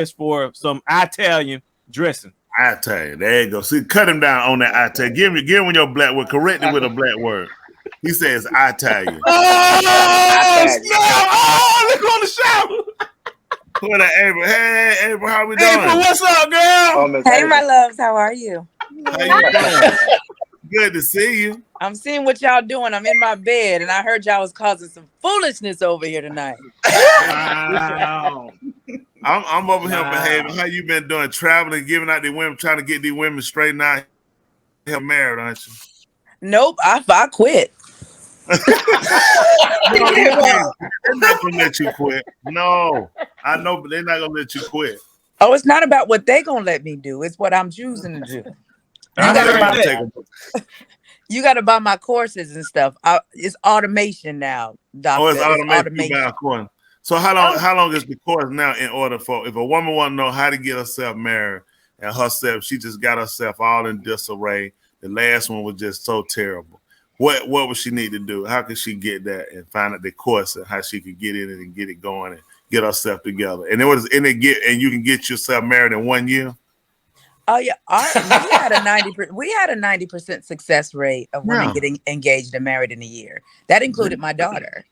for some Italian dressing. I tell you, there you go. See, cut him down on that. I tell you, give him your black word. Correct it with a black word. He says, I tell you. Oh, snap! Oh, look on the show. What up, April? Hey, April, how we doing? April, what's up, girl? Hey, my loves, how are you? How you doing? Good to see you. I'm seeing what y'all doing. I'm in my bed, and I heard y'all was causing some foolishness over here tonight. Wow. I'm over here behaving. How you been doing? Traveling, giving out the women, trying to get these women straightened out. You're married, aren't you? Nope, I quit. No, they're not gonna let you quit. No, I know, but they're not gonna let you quit. Oh, it's not about what they gonna let me do. It's what I'm choosing to do. You got to buy my courses and stuff. It's automation now, doctor. Oh, it's automation. So how long is the course now in order for if a woman want to know how to get herself married and herself, she just got herself all in disarray. The last one was just so terrible. What would she need to do? How could she get that and find out the course and how she could get in it and get it going and get herself together? And you can get yourself married in 1 year. Oh yeah, we had a 90% success rate of women getting engaged and married in a year. That included my daughter.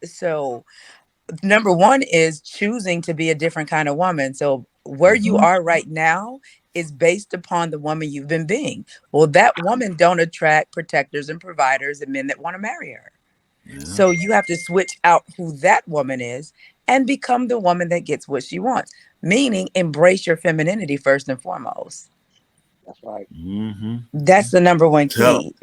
So number one is choosing to be a different kind of woman. So where you are right now is based upon the woman you've been being. Well, that woman don't attract protectors and providers and men that want to marry her. Yeah. So you have to switch out who that woman is and become the woman that gets what she wants. Meaning, embrace your femininity first and foremost. That's right. Mm-hmm. That's the number one key.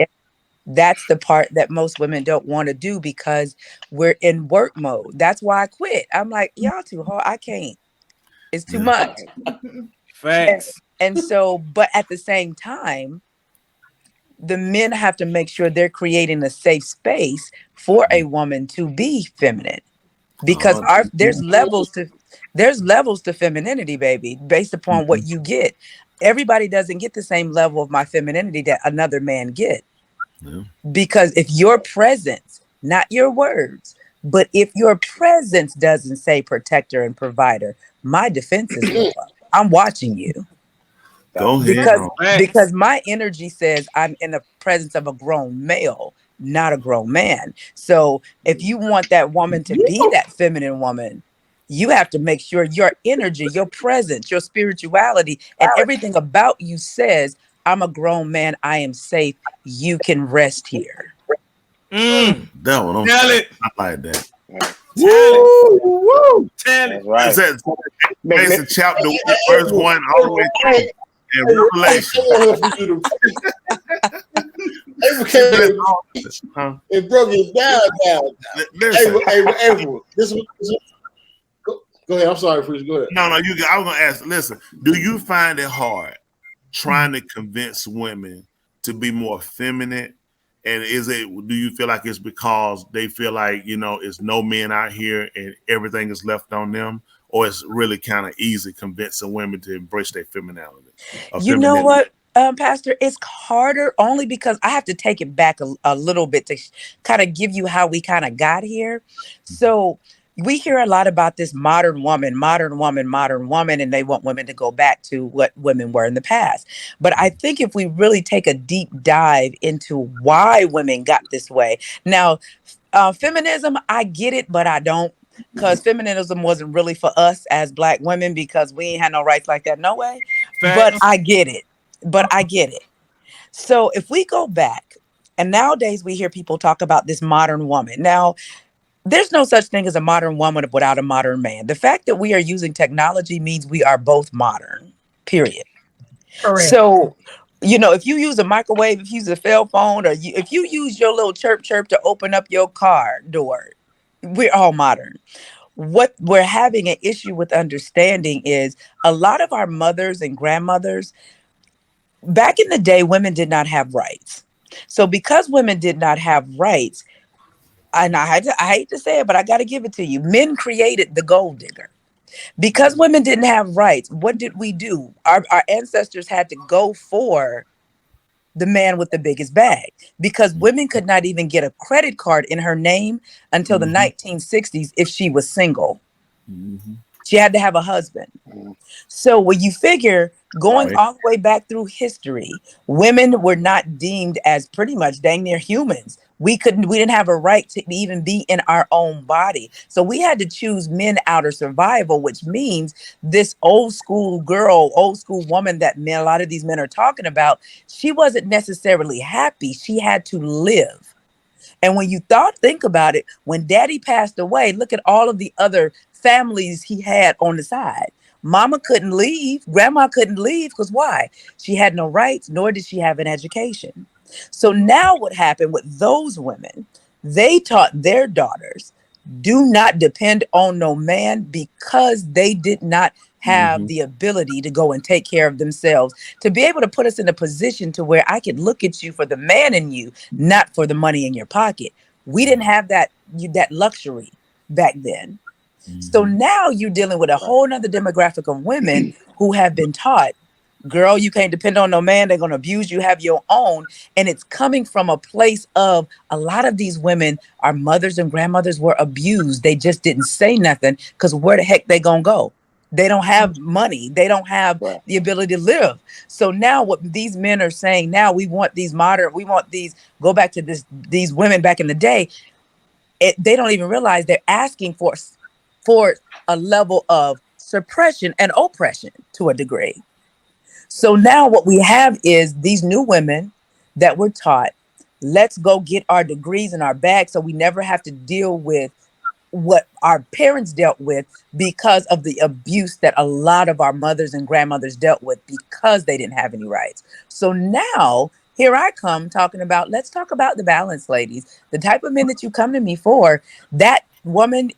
That's the part that most women don't want to do because we're in work mode. That's why I quit. I'm like, y'all too hard. I can't. It's too much. Facts. And so, but at the same time, the men have to make sure they're creating a safe space for a woman to be feminine. Because there's levels to femininity, baby, based upon what you get. Everybody doesn't get the same level of my femininity that another man get. Yeah. Because if your presence, not your words, but if your presence doesn't say protector and provider, my defenses go up. I'm watching you. Go ahead. Because my energy says I'm in the presence of a grown male, not a grown man. So if you want that woman to be that feminine woman, you have to make sure your energy, your presence, your spirituality, and everything about you says, I'm a grown man. I am safe. You can rest here. That one. Tell it. I like that. Woo! Tell it. Right. Mason chapter verse 1 all the way through. And Revelation. It broke it down. April. Go ahead. I'm sorry, Freeze. Go ahead. No, I was gonna ask. Listen, do you find it hard trying to convince women to be more feminine? And do you feel like it's because they feel like, it's no men out here and everything is left on them? Or it's really kind of easy convincing women to embrace their femininity? You know what, Pastor? It's harder only because I have to take it back a little bit to kind of give you how we kind of got here. So we hear a lot about this modern woman, and they want women to go back to what women were in the past. But I think if we really take a deep dive into why women got this way. Now, feminism, I get it, but I don't. Because feminism wasn't really for us as Black women because we ain't had no rights like that, no way. But I get it. So if we go back, and nowadays we hear people talk about this modern woman. Now, there's no such thing as a modern woman without a modern man. The fact that we are using technology means we are both modern, period. Correct. So, if you use a microwave, if you use a cell phone, or if you use your little chirp to open up your car door, we're all modern. What we're having an issue with understanding is a lot of our mothers and grandmothers, back in the day, women did not have rights. So because women did not have rights, and I hate to say it, but I got to give it to you. Men created the gold digger. Because women didn't have rights, what did we do? Our ancestors had to go for the man with the biggest bag because women could not even get a credit card in her name until the 1960s if she was single. She had to have a husband. So when you figure going all the way back through history, women were not deemed as pretty much dang near humans. We didn't have a right to even be in our own body. So we had to choose men out of survival, which means this old school girl, old school woman that a lot of these men are talking about, she wasn't necessarily happy. She had to live. And when you think about it, when daddy passed away, look at all of the other families he had on the side. Mama couldn't leave. Grandma couldn't leave because why? She had no rights, nor did she have an education. So now what happened with those women, they taught their daughters, do not depend on no man because they did not have the ability to go and take care of themselves, to be able to put us in a position to where I could look at you for the man in you, not for the money in your pocket. We didn't have that luxury back then. So now you're dealing with a whole nother demographic of women who have been taught, girl, you can't depend on no man. They're going to abuse you, have your own. And it's coming from a place of a lot of these women, our mothers and grandmothers were abused. They just didn't say nothing because where the heck they going to go? They don't have money. They don't have the ability to live. So now what these men are saying now, we want these go back to these women back in the day. They don't even realize they're asking for a level of suppression and oppression to a degree. So now what we have is these new women that were taught, let's go get our degrees in our bag so we never have to deal with what our parents dealt with because of the abuse that a lot of our mothers and grandmothers dealt with because they didn't have any rights. So now here I come talking about, let's talk about the balance, ladies. The type of men that you come to me for, that woman,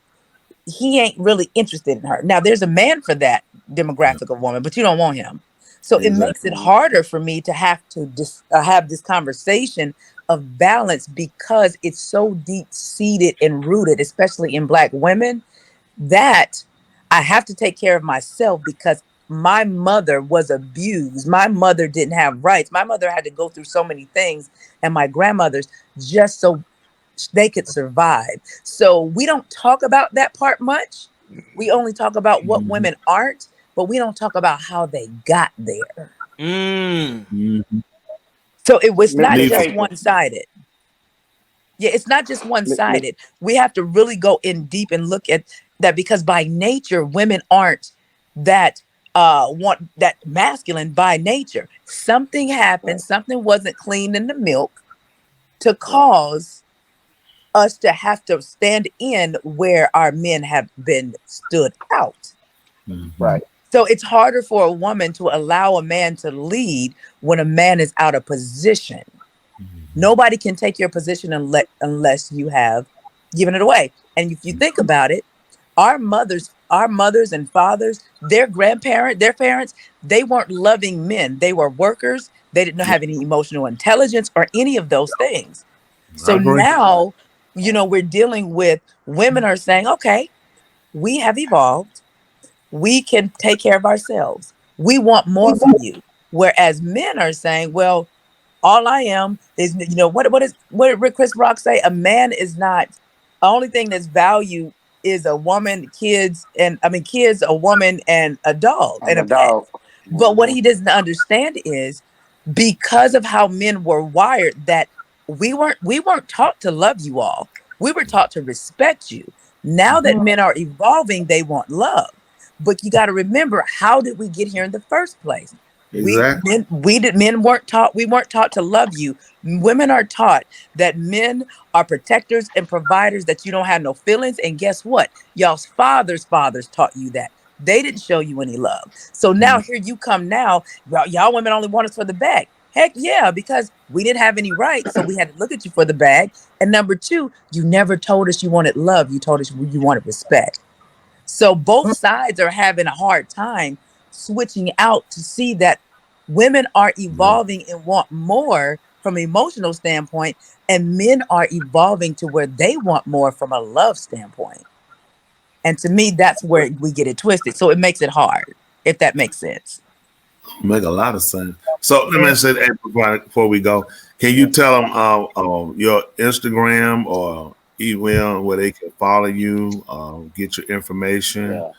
he ain't really interested in her. Now there's a man for that demographic of woman, but you don't want him. So it makes it harder for me to have to have this conversation of balance because it's so deep seated and rooted, especially in Black women, that I have to take care of myself because my mother was abused. My mother didn't have rights. My mother had to go through so many things, and my grandmothers, just so they could survive. So we don't talk about that part much. We only talk about what women aren't, but we don't talk about how they got there. So it was not just one-sided. Yeah, it's not just one-sided. We have to really go in deep and look at that because by nature, women aren't that want that masculine by nature. Something happened, something wasn't clean in the milk to cause us to have to stand in where our men have been stood out. Right. So it's harder for a woman to allow a man to lead when a man is out of position. Nobody can take your position unless you have given it away. And if you think about it, our mothers and fathers, their parents, they weren't loving men. They were workers. They didn't have any emotional intelligence or any of those things. So now, we're dealing with women are saying, okay, we have evolved. We can take care of ourselves. We want more from you. Whereas men are saying, well, all I am is, what did Chris Rock say? A man is not, the only thing that's valued is a woman, kids, a woman, and a dog and a pet. But what he doesn't understand is because of how men were wired, that we weren't taught to love you all. We were taught to respect you. Now that men are evolving, they want love. But you got to remember, how did we get here in the first place? Exactly. Men weren't taught. We weren't taught to love you. Women are taught that men are protectors and providers, that you don't have no feelings. And guess what? Y'all's fathers taught you that. They didn't show you any love. So now here you come now. Y'all women only want us for the bag. Heck yeah, because we didn't have any rights. So we had to look at you for the bag. And number two, you never told us you wanted love. You told us you wanted respect. So both sides are having a hard time switching out to see that women are evolving and want more from an emotional standpoint, and men are evolving to where they want more from a love standpoint. And to me, that's where we get it twisted. So it makes it hard, if that makes sense. Make a lot of sense. So let me say, before we go, can you tell them your Instagram or email where they can follow you, get your information?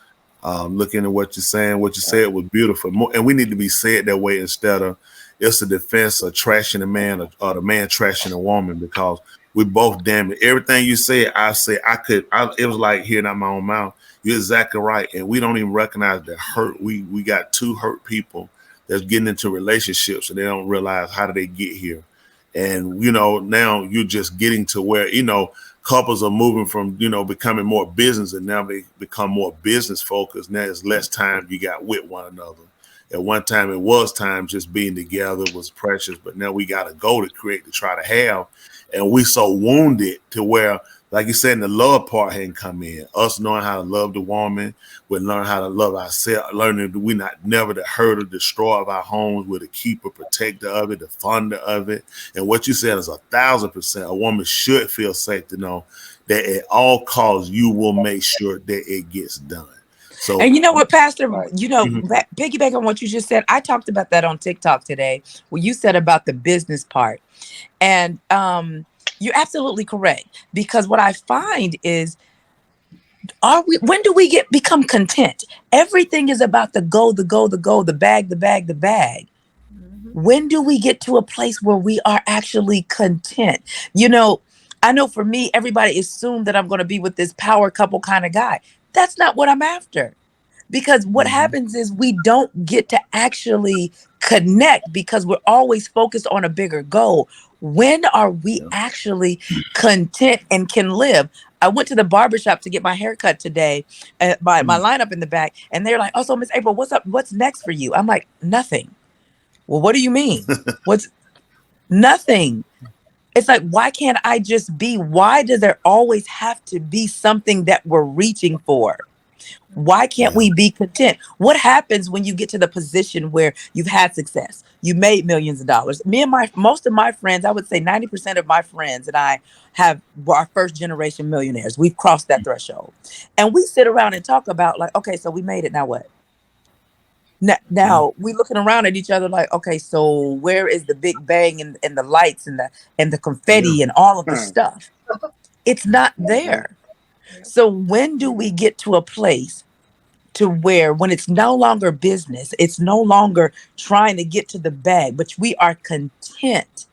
Looking at what you're saying, what you said was beautiful, and we need to be said that way instead of it's a defense of trashing a man or the man trashing a woman, because we both damn it. Everything you said, I said it was like hearing out my own mouth. You're exactly right, and we don't even recognize the hurt. We got two hurt people that's getting into relationships, and they don't realize how did they get here. And now you're just getting to where couples are moving from becoming more business, and now they become more business focused. Now there's less time you got with one another. At one time it was time, just being together was precious, but now we got to go to create to try to have, and we so wounded to where, like you said, the love part hadn't come in. Us knowing how to love the woman, we learn how to love ourselves, learning that we not never the hurt or destroyer of our homes. We're the keeper, protector of it, the funder of it. And what you said is 1,000%. A woman should feel safe to know that at all costs you will make sure that it gets done. So, and you know what, Pastor, piggyback on what you just said, I talked about that on TikTok today, where you said about the business part. And you're absolutely correct, because what I find is, when do we become content? Everything is about the goal, the bag. Mm-hmm. When do we get to a place where we are actually content? I know for me, everybody assumed that I'm going to be with this power couple kind of guy. That's not what I'm after. Because what happens is we don't get to actually connect because we're always focused on a bigger goal. When are we actually content and can live? I went to the barbershop to get my haircut today, my lineup in the back, and they're like, "Oh, so Miss April, what's up? What's next for you?" I'm like, "Nothing." Well, what do you mean? What's nothing? It's like, why can't I just be? Why does there always have to be something that we're reaching for? Why can't we be content? What happens when you get to the position where you've had success? You made millions of dollars. Me and most of my friends, I would say 90% of my friends and I are first generation millionaires. We've crossed that threshold. And we sit around and talk about like, okay, so we made it. Now what? Now we looking around at each other like, okay, so where is the big bang and the lights and the confetti and all of the stuff? It's not there. So when do we get to a place to where when it's no longer business, it's no longer trying to get to the bag, but we are content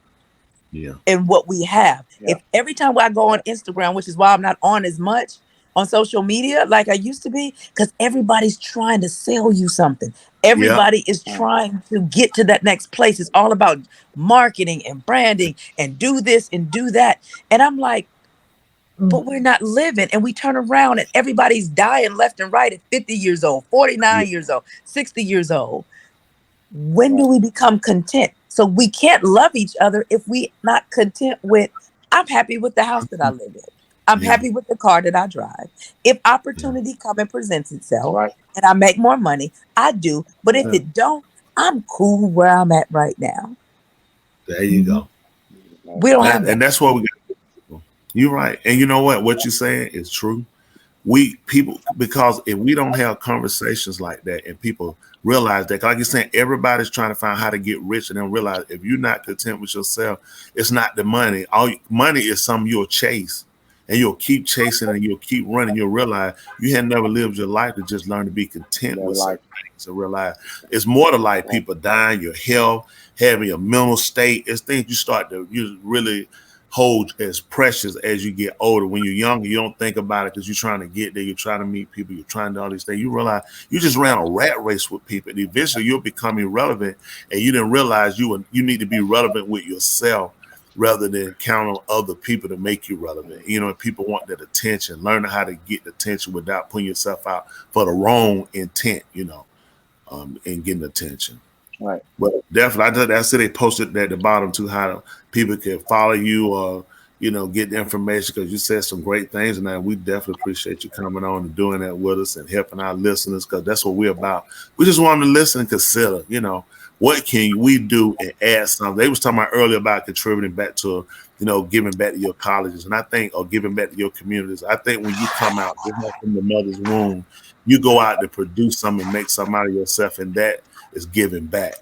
in what we have? If every time I go on Instagram, which is why I'm not on as much on social media like I used to be, because everybody's trying to sell you something. Everybody is trying to get to that next place. It's all about marketing and branding and do this and do that. And I'm like, but we're not living, and we turn around and everybody's dying left and right at 50 years old, 49 years old, 60 years old. When do we become content? So we can't love each other if we're not content with, I'm happy with the house that I live in. I'm happy with the car that I drive. If opportunity come and presents itself and I make more money, I do. But if it don't, I'm cool where I'm at right now. There you go. We don't have that. And that's what we got. You're right. And you know what you're saying is true. Because if we don't have conversations like that and people realize that, like you're saying, everybody's trying to find how to get rich, and then realize if you're not content with yourself, it's not the money. Money is something you'll chase, and you'll keep chasing and you'll keep running. You'll realize you had never lived your life to just learn to be content with certain things, and realize it's more to life. People dying, your health, having a mental state. It's things you really hold as precious as you get older. When you're younger, you don't think about it because you're trying to get there. You're trying to meet people. You're trying to do all these things. You realize you just ran a rat race with people, and eventually you'll become irrelevant. And you didn't realize you need to be relevant with yourself rather than count on other people to make you relevant. People want that attention. Learning how to get attention without putting yourself out for the wrong intent. And getting attention. Right. But definitely, I said they posted at the bottom too, how people can follow you or, get the information, because you said some great things. And we definitely appreciate you coming on and doing that with us and helping our listeners, because that's what we're about. We just want them to listen and consider, what can we do and add something. They was talking about earlier about contributing back to, giving back to your colleges. And I think, or giving back to your communities. I think when you come out from the mother's womb, you go out to produce something and make something out of yourself. And that is giving back,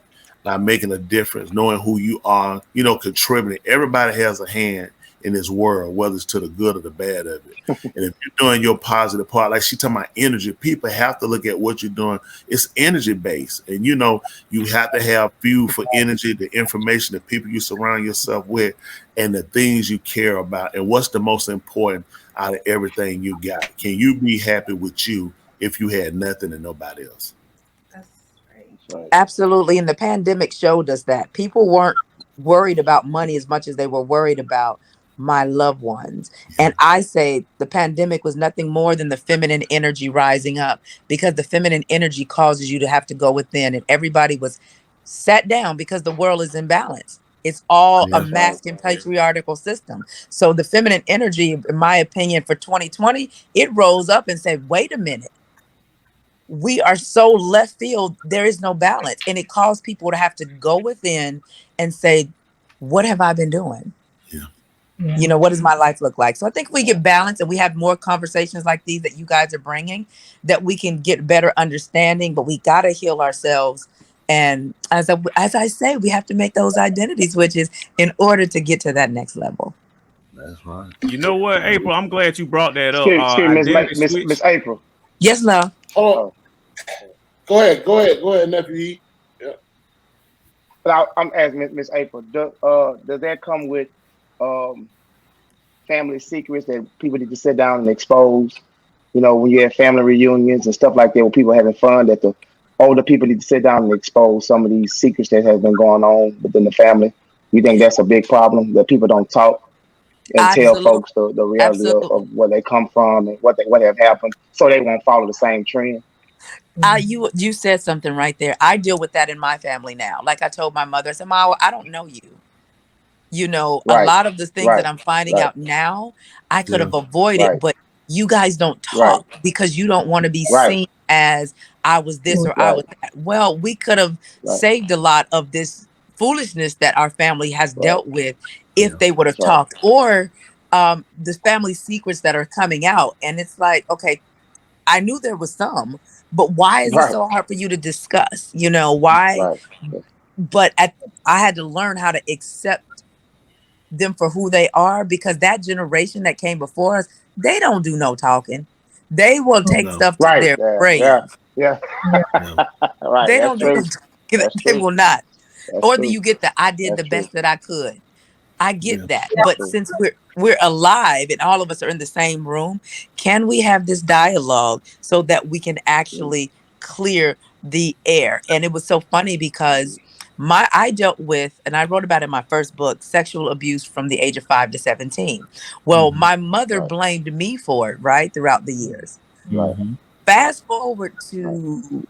by making a difference, knowing who you are, contributing. Everybody has a hand in this world, whether it's to the good or the bad of it. And if you're doing your positive part, like she talking about energy, people have to look at what you're doing. It's energy based. And you know, you have to have fuel for energy, the information, the people you surround yourself with, and the things you care about. And what's the most important out of everything you got? Can you be happy with you if you had nothing and nobody else? Absolutely. And the pandemic showed us that people weren't worried about money as much as they were worried about my loved ones. And I say the pandemic was nothing more than the feminine energy rising up, because the feminine energy causes you to have to go within, and everybody was sat down because the world is in balance. It's all a masculine patriarchal system. So the feminine energy, in my opinion, for 2020, it rose up and said, wait a minute. We are so left field, there is no balance. And it caused people to have to go within and say, what have I been doing? Yeah. You know, what does my life look like? So I think if we get balance and we have more conversations like these that you guys are bringing, that we can get better understanding, but we got to heal ourselves. And as I say, we have to make those identity switches in order to get to that next level. That's right. You know what, April? I'm glad you brought that up. Miss April. Yes, love. Oh, go ahead, nephew. Yeah. But I'm asking Miss April, does that come with family secrets that people need to sit down and expose? You know, when you have family reunions and stuff like that, where people are having fun, that the older people need to sit down and expose some of these secrets that have been going on within the family. You think that's a big problem, that people don't talk and tell folks the reality of where they come from and what have happened, so they won't follow the same trend? You said something right there. I deal with that in my family now. Like I told my mother, I said, Ma, I don't know you. You know, a lot of the things that I'm finding out now, I could have avoided, but you guys don't talk because you don't want to be seen as I was this or I was that. Well, we could have saved a lot of this foolishness that our family has dealt with if they would have talked, or the family secrets that are coming out. And it's like, okay, I knew there was some, but why is it so hard for you to discuss? You know, why? But I had to learn how to accept them for who they are, because that generation that came before us, they don't do no talking. They will take stuff to their grave. They don't do they will not. Or do you get the I did the best that I could? I get that. But since we're alive and all of us are in the same room, can we have this dialogue so that we can actually clear the air? And it was so funny because I dealt with, and I wrote about in my first book, sexual abuse from the age of 5 to 17. Well, my mother blamed me for it, right, throughout the years. Fast forward to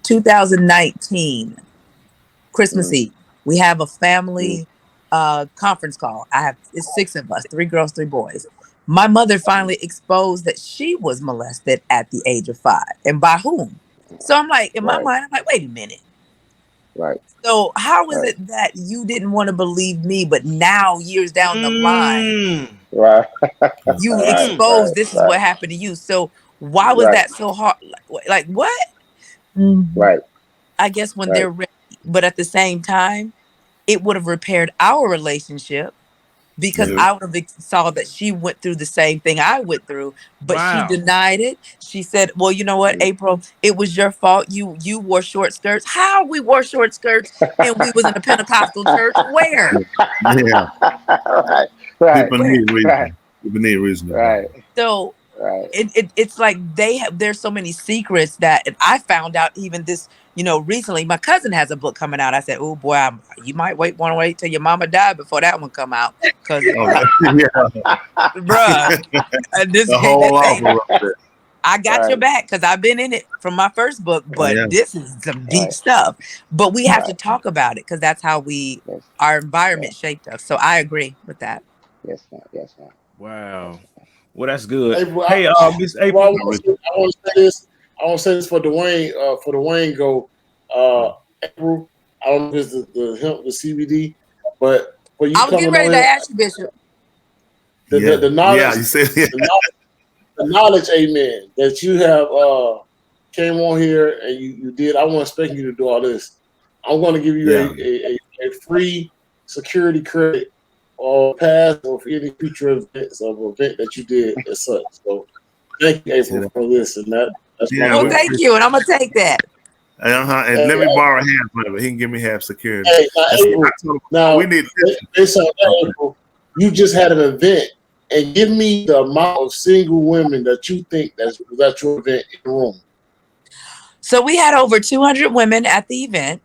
2019, Christmas Eve. We have a family conference call. It's 6 of us, 3 girls, 3 boys. My mother finally exposed that she was molested at the age of 5, and by whom? So I'm like, in my mind, I'm like, wait a minute. So how is it that you didn't want to believe me, but now years down the line, you exposed this is what happened to you? So why was that so hard? Like what? I guess when they're ready, but at the same time, it would have repaired our relationship, because I would have saw that she went through the same thing I went through, but she denied it. She said, well, you know what, April, it was your fault. You wore short skirts. How we wore short skirts and we was in a Pentecostal church? Where? People need reason. So it's like there's so many secrets that, and I found out even this, you know, recently. My cousin has a book coming out. I said, oh boy, you might want to wait till your mama died before that one come out, because bruh, I got your back, because I've been in it from my first book, but this is some deep stuff. But we have to talk about it, because that's how our environment shaped us. So I agree with that. Yes, ma'am. Wow. Well, that's good. April, hey, Miss April. I want to say this for Dwayne. For Dwayne, go. April, I don't know if it's the hemp, the CBD, but you I was getting ready to ask you, Bishop. The knowledge. Yeah, you said the knowledge, amen, that you have came on here and you did. I wasn't expecting you to do all this. I'm going to give you a free security credit or past or for any future events of event that you did as such. So thank you, April, for this and that. That's Yeah, Well, we thank you, and I'm gonna take that. And let me borrow half of it. He can give me half security. Hey, now, That's April, what I told him. now We need based on that, April, you just had an event, and give me the amount of single women that you think that's at your event in the room. So we had over 200 women at the event.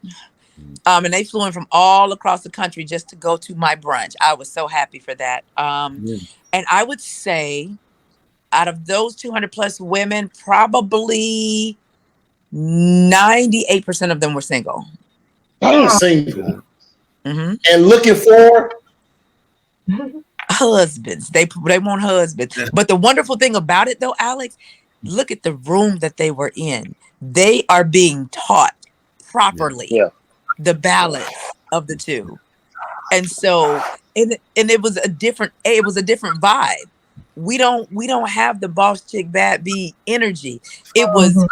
And they flew in from all across the country just to go to my brunch. I was so happy for that. And I would say out of those 200 plus women, probably 98% of them were single. Single. Mm-hmm. And looking for husbands. They want husbands. But the wonderful thing about it though, Alex, look at the room that they were in. They are being taught properly the balance of the two. And so it was a different vibe. We don't have the boss chick bad bee energy. It was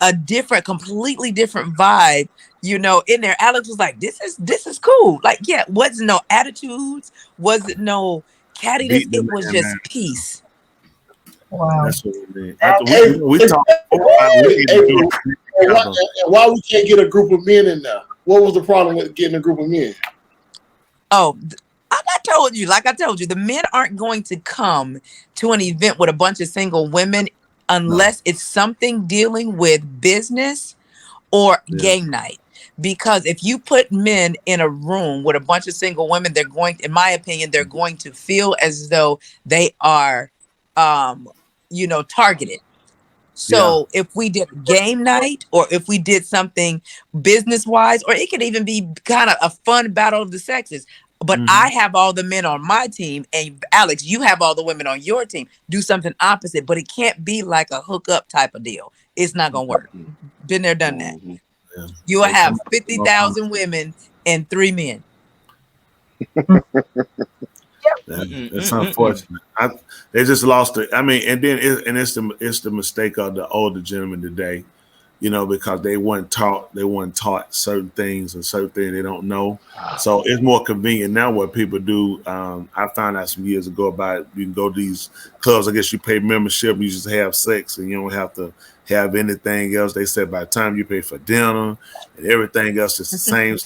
a completely different vibe, in there. Alex was like, this is cool. Like, yeah, wasn't no attitudes, wasn't no cattiness. It was just peace. Wow. That's what we did. We talked. Why we can't get a group of men in there? What was the problem with getting a group of men? Oh, I told you, the men aren't going to come to an event with a bunch of single women unless it's something dealing with business or game night. Because if you put men in a room with a bunch of single women, in my opinion, they're going to feel as though they are, targeted. So if we did game night, or if we did something business-wise, or it could even be kind of a fun battle of the sexes. But I have all the men on my team, and Alex, you have all the women on your team. Do something opposite, but it can't be like a hookup type of deal. It's not gonna work. Been there, done that. You will have 50,000 women and 3 men. It's unfortunate. They just lost it. I mean, and then it's the mistake of the older gentlemen today, because they weren't taught certain things and certain things they don't know. So it's more convenient now what people do. I found out some years ago about you can go to these clubs. I guess you pay membership, you just have sex, and you don't have to have anything else. They said by the time you pay for dinner and everything else, it's the same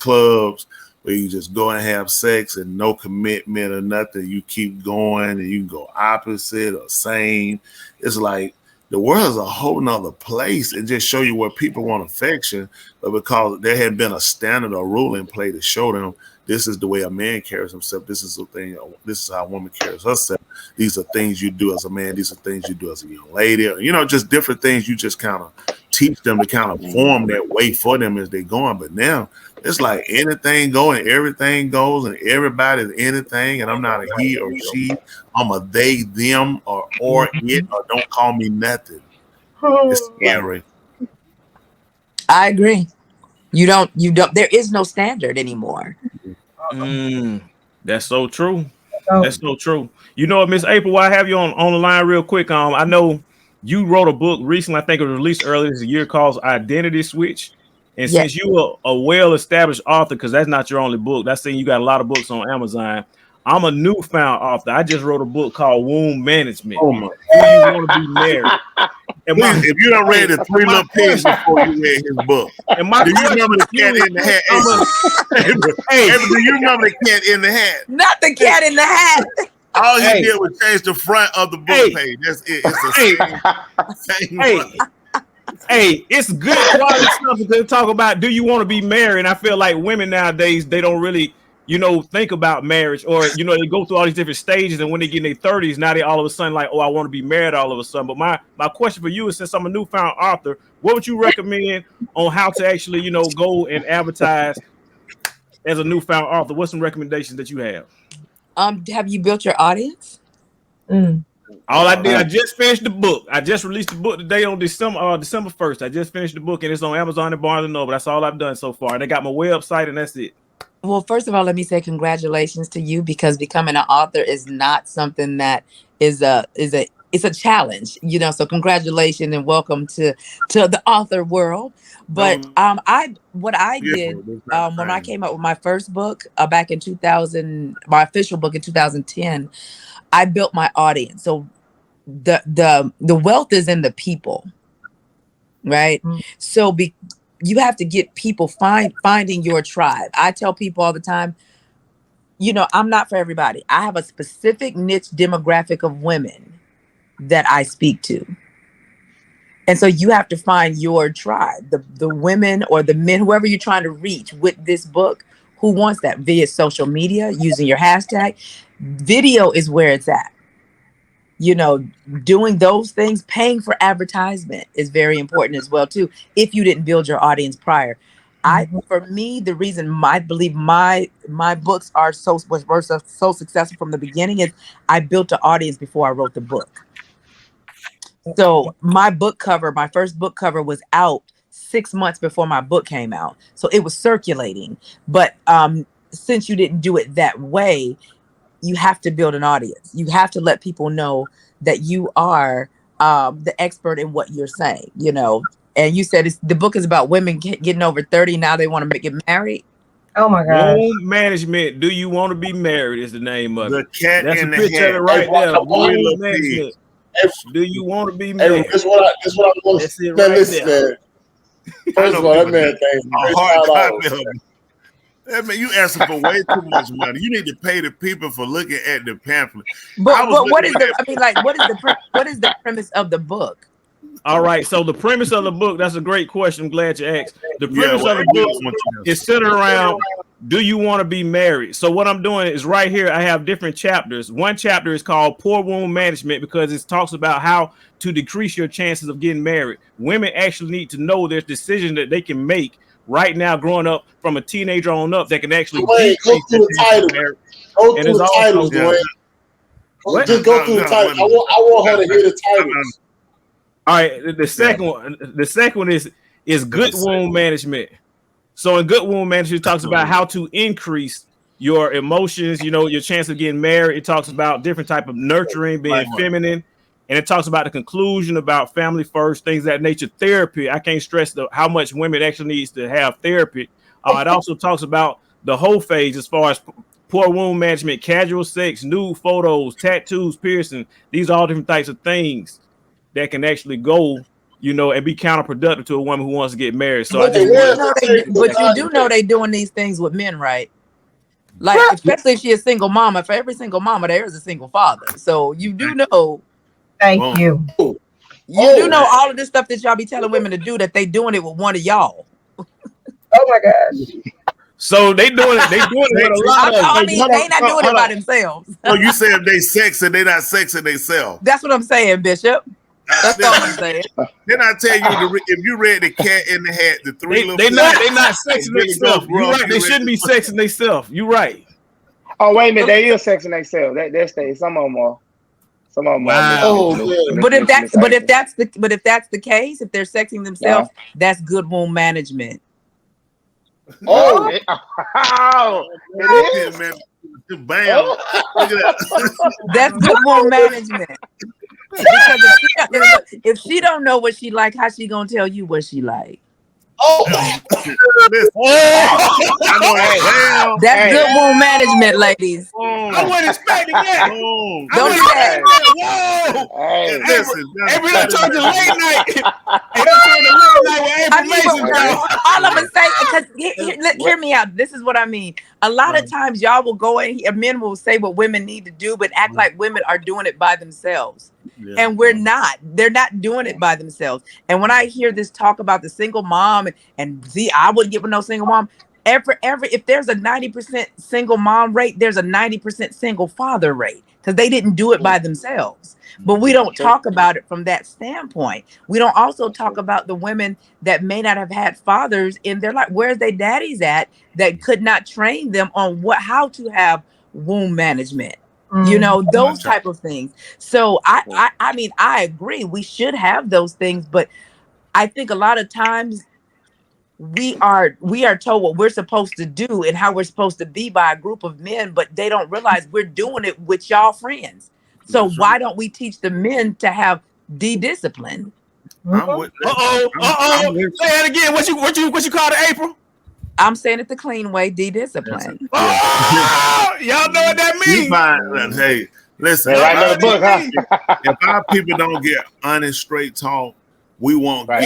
clubs where you just go and have sex and no commitment or nothing. You keep going and you can go opposite or same. It's like the world is a whole nother place. It just show you where people want affection, but because there had been a standard or rule in play to show them this is the way a man carries himself. This is the thing. This is how a woman carries herself. These are things you do as a man. These are things you do as a young lady. Just different things you just kind of teach them to kind of form that way for them as they're going. But now it's like anything going, everything goes, and everybody's anything. And I'm not a he or she. I'm a they, them, or it, or don't call me nothing. It's scary. I agree. You don't. There is no standard anymore. That's so true. That's so true. You know what, Miss April, while I have you on the line real quick, I know you wrote a book recently. I think it was released earlier this year called Identity Switch. And since you are a well-established author, because that's not your only book, that's saying you got a lot of books on Amazon. I'm a newfound author. I just wrote a book called Womb Management. Oh my! Do you want to be married? Please, if you don't read the 3 little pigs before you read his book, do you remember the cat in the hat? Do you remember the cat in the hat? Not the cat in the hat. All he did was change the front of the book page. That's it. It's the same. Hey, it's good quality stuff to talk about. Do you want to be married? And I feel like women nowadays, they don't really, think about marriage, or, they go through all these different stages. And when they get in their 30s, now they all of a sudden like, oh, I want to be married all of a sudden. But my question for you is, since I'm a newfound author, what would you recommend on how to actually, go and advertise as a newfound author? What's some recommendations that you have? Have you built your audience? All I did, I just finished the book. I just released the book today on December 1st. I just finished the book, and it's on Amazon and Barnes & Noble. That's all I've done so far. And I got my website, and that's it. Well, first of all, let me say congratulations to you, because becoming an author is not something that is a it's a challenge, you know. So congratulations and welcome to the author world. But what I did when I came out with my first book back in 2000, my official book in 2010, I built my audience. So the wealth is in the people, right? So you have to get people finding your tribe. I tell people all the time, you know, I'm not for everybody. I have a specific niche demographic of women that I speak to. And so you have to find your tribe, the women or the men, whoever you're trying to reach with this book, who wants that via social media, using your hashtag. Video is where it's at. You know, doing those things, paying for advertisement is very important as well too, if you didn't build your audience prior. For me, the reason I believe my books were so successful from the beginning is I built the audience before I wrote the book. So my first book cover was out 6 months before my book came out. So it was circulating. But since you didn't do it that way, you have to build an audience. You have to let people know that you are the expert in what you're saying, you know. And you said the book is about women getting over 30. Now they want to get married. Oh my God. Womb management. Do you want to be married? Is the name of The it. cat That's in a the picture of it hat. right there. Womb Little management. Do you want to be Hey, married? that's what I want That's to it man, right listen, there. man. First of all, that man pays A hard copy $35. of it. That man, you asking for way too much money. You need to pay the people for looking at the pamphlet. But what is the premise of the book? All right. So the premise of the book, that's a great question. I'm glad you asked. The premise of the book is centered around, do you want to be married? So what I'm doing is right here, I have different chapters. One chapter is called Poor Womb Management because it talks about how to decrease your chances of getting married. Women actually need to know there's decisions that they can make right now growing up from a teenager on up that can actually Dwayne, go through the titles. Go through the titles, Dwayne. Just go through the titles. I want her to hear the titles. All right, the second one is good womb management. So in good womb management, it talks about how to increase your emotions, you know, your chance of getting married. It talks about different type of nurturing, being feminine, and it talks about the conclusion about family first, things of that nature. Therapy. I can't stress how much women actually needs to have therapy. It also talks about the whole phase as far as poor womb management, casual sex, nude photos, tattoos, piercing. These are all different types of things that can actually go, you know, and be counterproductive to a woman who wants to get married. So but you do know they doing these things with men, right? Like, especially if she's a single mama. For every single mama, there is a single father. So you do know. Thank you. You do know all of this stuff that y'all be telling women to do, that they doing it with one of y'all. Oh my gosh. So they doing it with a lot of. I mean, they not doing it by themselves. So you said they sexing, they not sexing themselves. That's what I'm saying, Bishop. That's all I'm saying. Then I tell you, if you read The Cat in the Hat, the three they not sexing themselves. You're right. They shouldn't be sexing themselves. You're right. Oh wait a minute, they is sexing themselves. That's some of them are. Some of them are. But if that's the case, if they're sexing themselves, that's good womb management. Oh, man. Bam. Look at that. That's good womb management. Because if she don't know what she like, how she gonna tell you what she like? That's good womb management, ladies. I wasn't expecting that. Don't do that. Every time talking to late night. All I'm gonna say, because hear me out. This is what I mean. A lot of times, y'all will go in. Men will say what women need to do, but act like women are doing it by themselves. And we're not. They're not doing it by themselves. And when I hear this talk about the single mom, and see, I wouldn't get with no single mom. If there's a 90% single mom rate, there's a 90% single father rate, because they didn't do it by themselves. But we don't talk about it from that standpoint. We don't also talk about the women that may not have had fathers in their life. Where's their daddies at that could not train them on how to have womb management? You know, those type of things. So I mean, I agree. We should have those things, but I think a lot of times we are told what we're supposed to do and how we're supposed to be by a group of men, but they don't realize we're doing it with y'all friends. So That's why right. don't we teach the men to have discipline? I'm with that. I'm with Say it again. What you call it, April? I'm saying it the clean way, discipline. Oh, y'all know what that means. Hey, listen. Yeah, write another book, huh? If our people don't get honest, straight talk, we won't Right.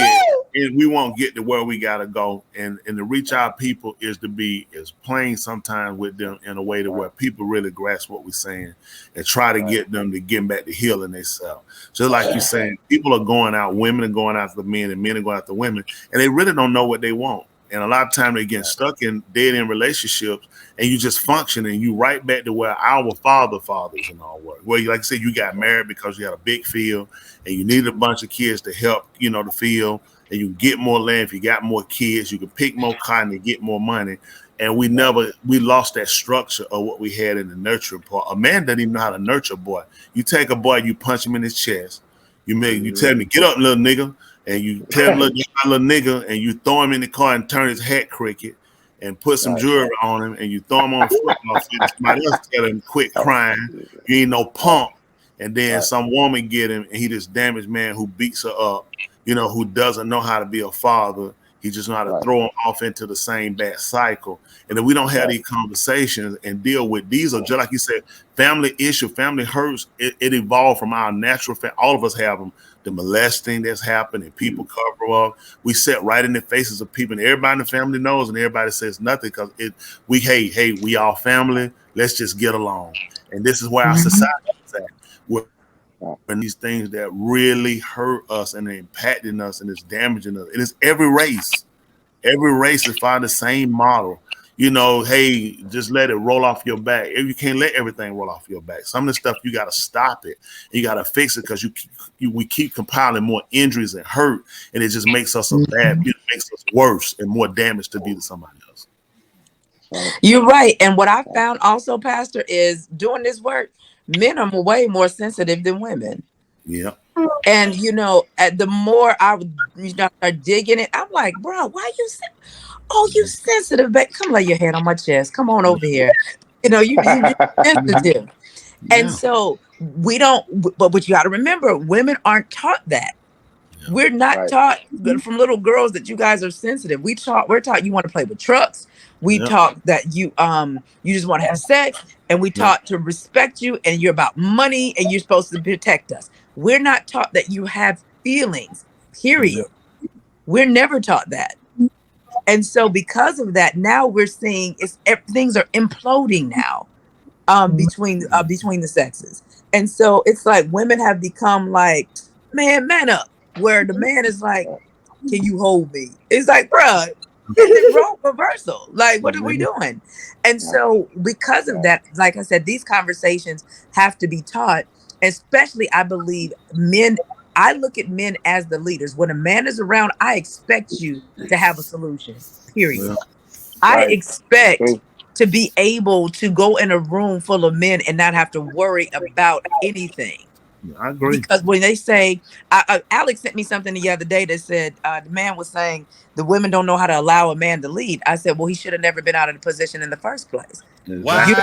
get to where we gotta go. And to reach our people is to be as plain sometimes with them in a way to where people really grasp what we're saying and try to get them to get back to healing themselves. Just like you're saying, people are going out, women are going after men, and men are going after women, and they really don't know what they want. And a lot of time they get stuck in dead end relationships, and you just function, and you right back to where our fathers and all were. Where, like I said, you got married because you had a big field, and you needed a bunch of kids to help, the field, and you get more land. If you got more kids, you can pick more cotton and get more money. And we lost that structure of what we had in the nurturing part. A man doesn't even know how to nurture a boy. You take a boy, you punch him in his chest. You tell him, get up, little nigga. And you tell him, little nigga, and you throw him in the car and turn his hat cricket and put some jewelry on him, and you throw him on a football field. Somebody else tell him, quit crying. You ain't no punk. And then some woman get him, and he this damaged man who beats her up, who doesn't know how to be a father. He just know how to throw him off into the same bad cycle. And if we don't have these conversations and deal with these, or just like you said, family issue, family hurts, it evolved from our natural all of us have them. The molesting that's happened and people cover up. We sit right in the faces of people, and everybody in the family knows, and everybody says nothing because we all family. Let's just get along. And this is where our society is at. And these things that really hurt us and are impacting us and it's damaging us. It is every race. Every race is following the same model. Just let it roll off your back. You can't let everything roll off your back. Some of the stuff you got to stop it. You got to fix it because we keep compiling more injuries and hurt, and it just makes us it makes us worse and more damage to be to somebody else. You're right. And what I found also, Pastor, is doing this work, men are way more sensitive than women. Yeah. And the more I start digging it, I'm like, bro, why you you sensitive, babe. Come lay your head on my chest. Come on over here. You sensitive. And so we don't, but you got to remember, women aren't taught that. We're not taught from little girls that you guys are sensitive. We're taught you want to play with trucks. We taught that you just want to have sex, and we taught to respect you, and you're about money, and you're supposed to protect us. We're not taught that you have feelings, period. We're never taught that. And so because of that, now we're seeing things are imploding now between the sexes. And so it's like women have become like, man up, where the man is like, can you hold me? It's like, bruh, it's role reversal. Like, what are we doing? And so because of that, like I said, these conversations have to be taught, especially I believe men. I look at men as the leaders. When a man is around, I expect you to have a solution, period. I expect to be able to go in a room full of men and not have to worry about anything. I agree. Because when they say, Alex sent me something the other day that said, the man was saying the women don't know how to allow a man to lead. I said, well, he should have never been out of the position in the first place. Wow. You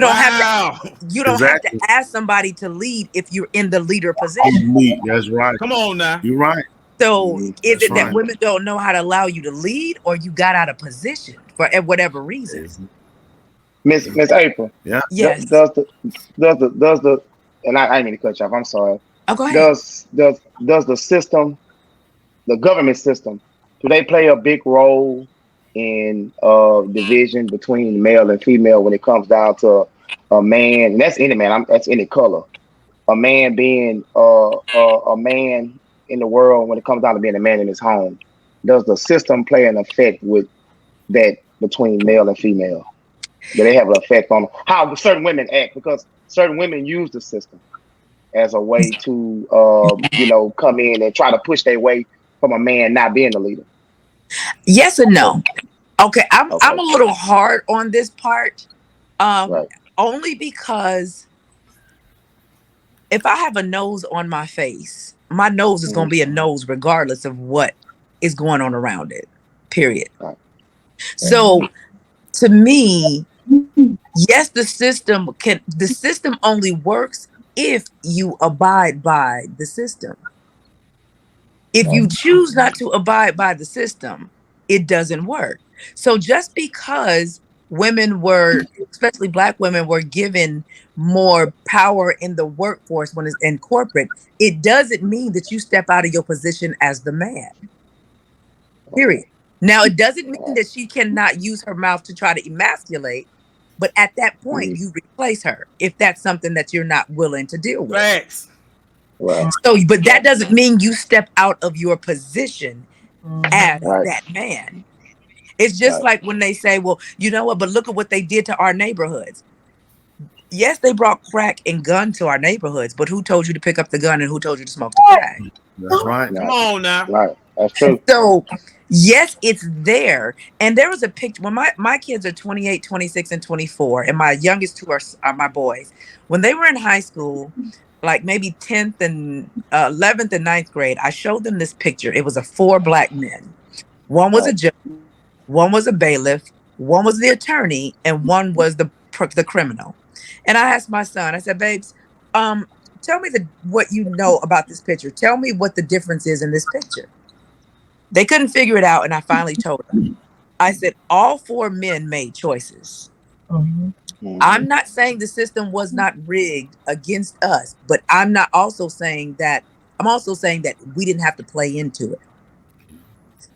don't have to ask somebody to lead if you're in the leader position. That's right. Come on now. You're right. So is it that women don't know how to allow you to lead, or you got out of position for whatever reason? Miss April. Yeah. Yes. Does the and I didn't mean to cut you off. I'm sorry. Oh, go ahead. Does the system, the government system, do they play a big role in division between male and female when it comes down to a man? And that's any man. That's any color. A man being a man in the world when it comes down to being a man in his home. Does the system play an effect with that between male and female? Do they have an effect on how certain women act? Because certain women use the system as a way to, come in and try to push their way from a man not being the leader. Yes and no. Okay, I'm a little hard on this part, only because if I have a nose on my face, my nose is going to be a nose regardless of what is going on around it, period. So to me, Yes, the system only works if you abide by the system. If you choose not to abide by the system, it doesn't work. So just because women were, especially Black women, were given more power in the workforce when it's in corporate, it doesn't mean that you step out of your position as the man. Period. Now, it doesn't mean that she cannot use her mouth to try to emasculate, but at that point, you replace her if that's something that you're not willing to deal with. Facts. Right. So, but that doesn't mean you step out of your position as Right. that man. It's just like when they say, well, you know what, but look at what they did to our neighborhoods. Yes, they brought crack and gun to our neighborhoods, but who told you to pick up the gun and who told you to smoke the crack? That's right. Come on now. Right. That's true. So, yes, it's there. And there was a picture when my kids are 28, 26, and 24, and my youngest two are my boys. When they were in high school, like maybe 10th and 11th and 9th grade, I showed them this picture. It was of 4 Black men. One was a judge, one was a bailiff, one was the attorney, and one was the criminal. And I asked my son, I said, babes, tell me what you know about this picture. Tell me what the difference is in this picture. They couldn't figure it out, and I finally told them. I said, all 4 men made choices. I'm not saying the system was not rigged against us, but I'm also saying that we didn't have to play into it.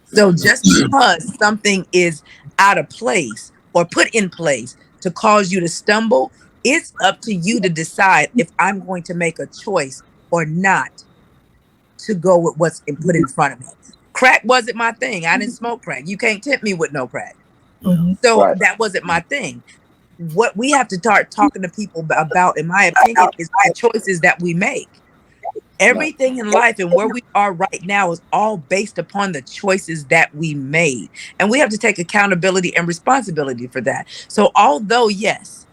So just because something is out of place or put in place to cause you to stumble, it's up to you to decide if I'm going to make a choice or not to go with what's put in front of me. Crack wasn't my thing. I didn't smoke crack. You can't tempt me with no crack. So that wasn't my thing. What we have to start talking to people about, in my opinion, is the choices that we make. Everything in life and where we are right now is all based upon the choices that we made. And we have to take accountability and responsibility for that. So although, yes,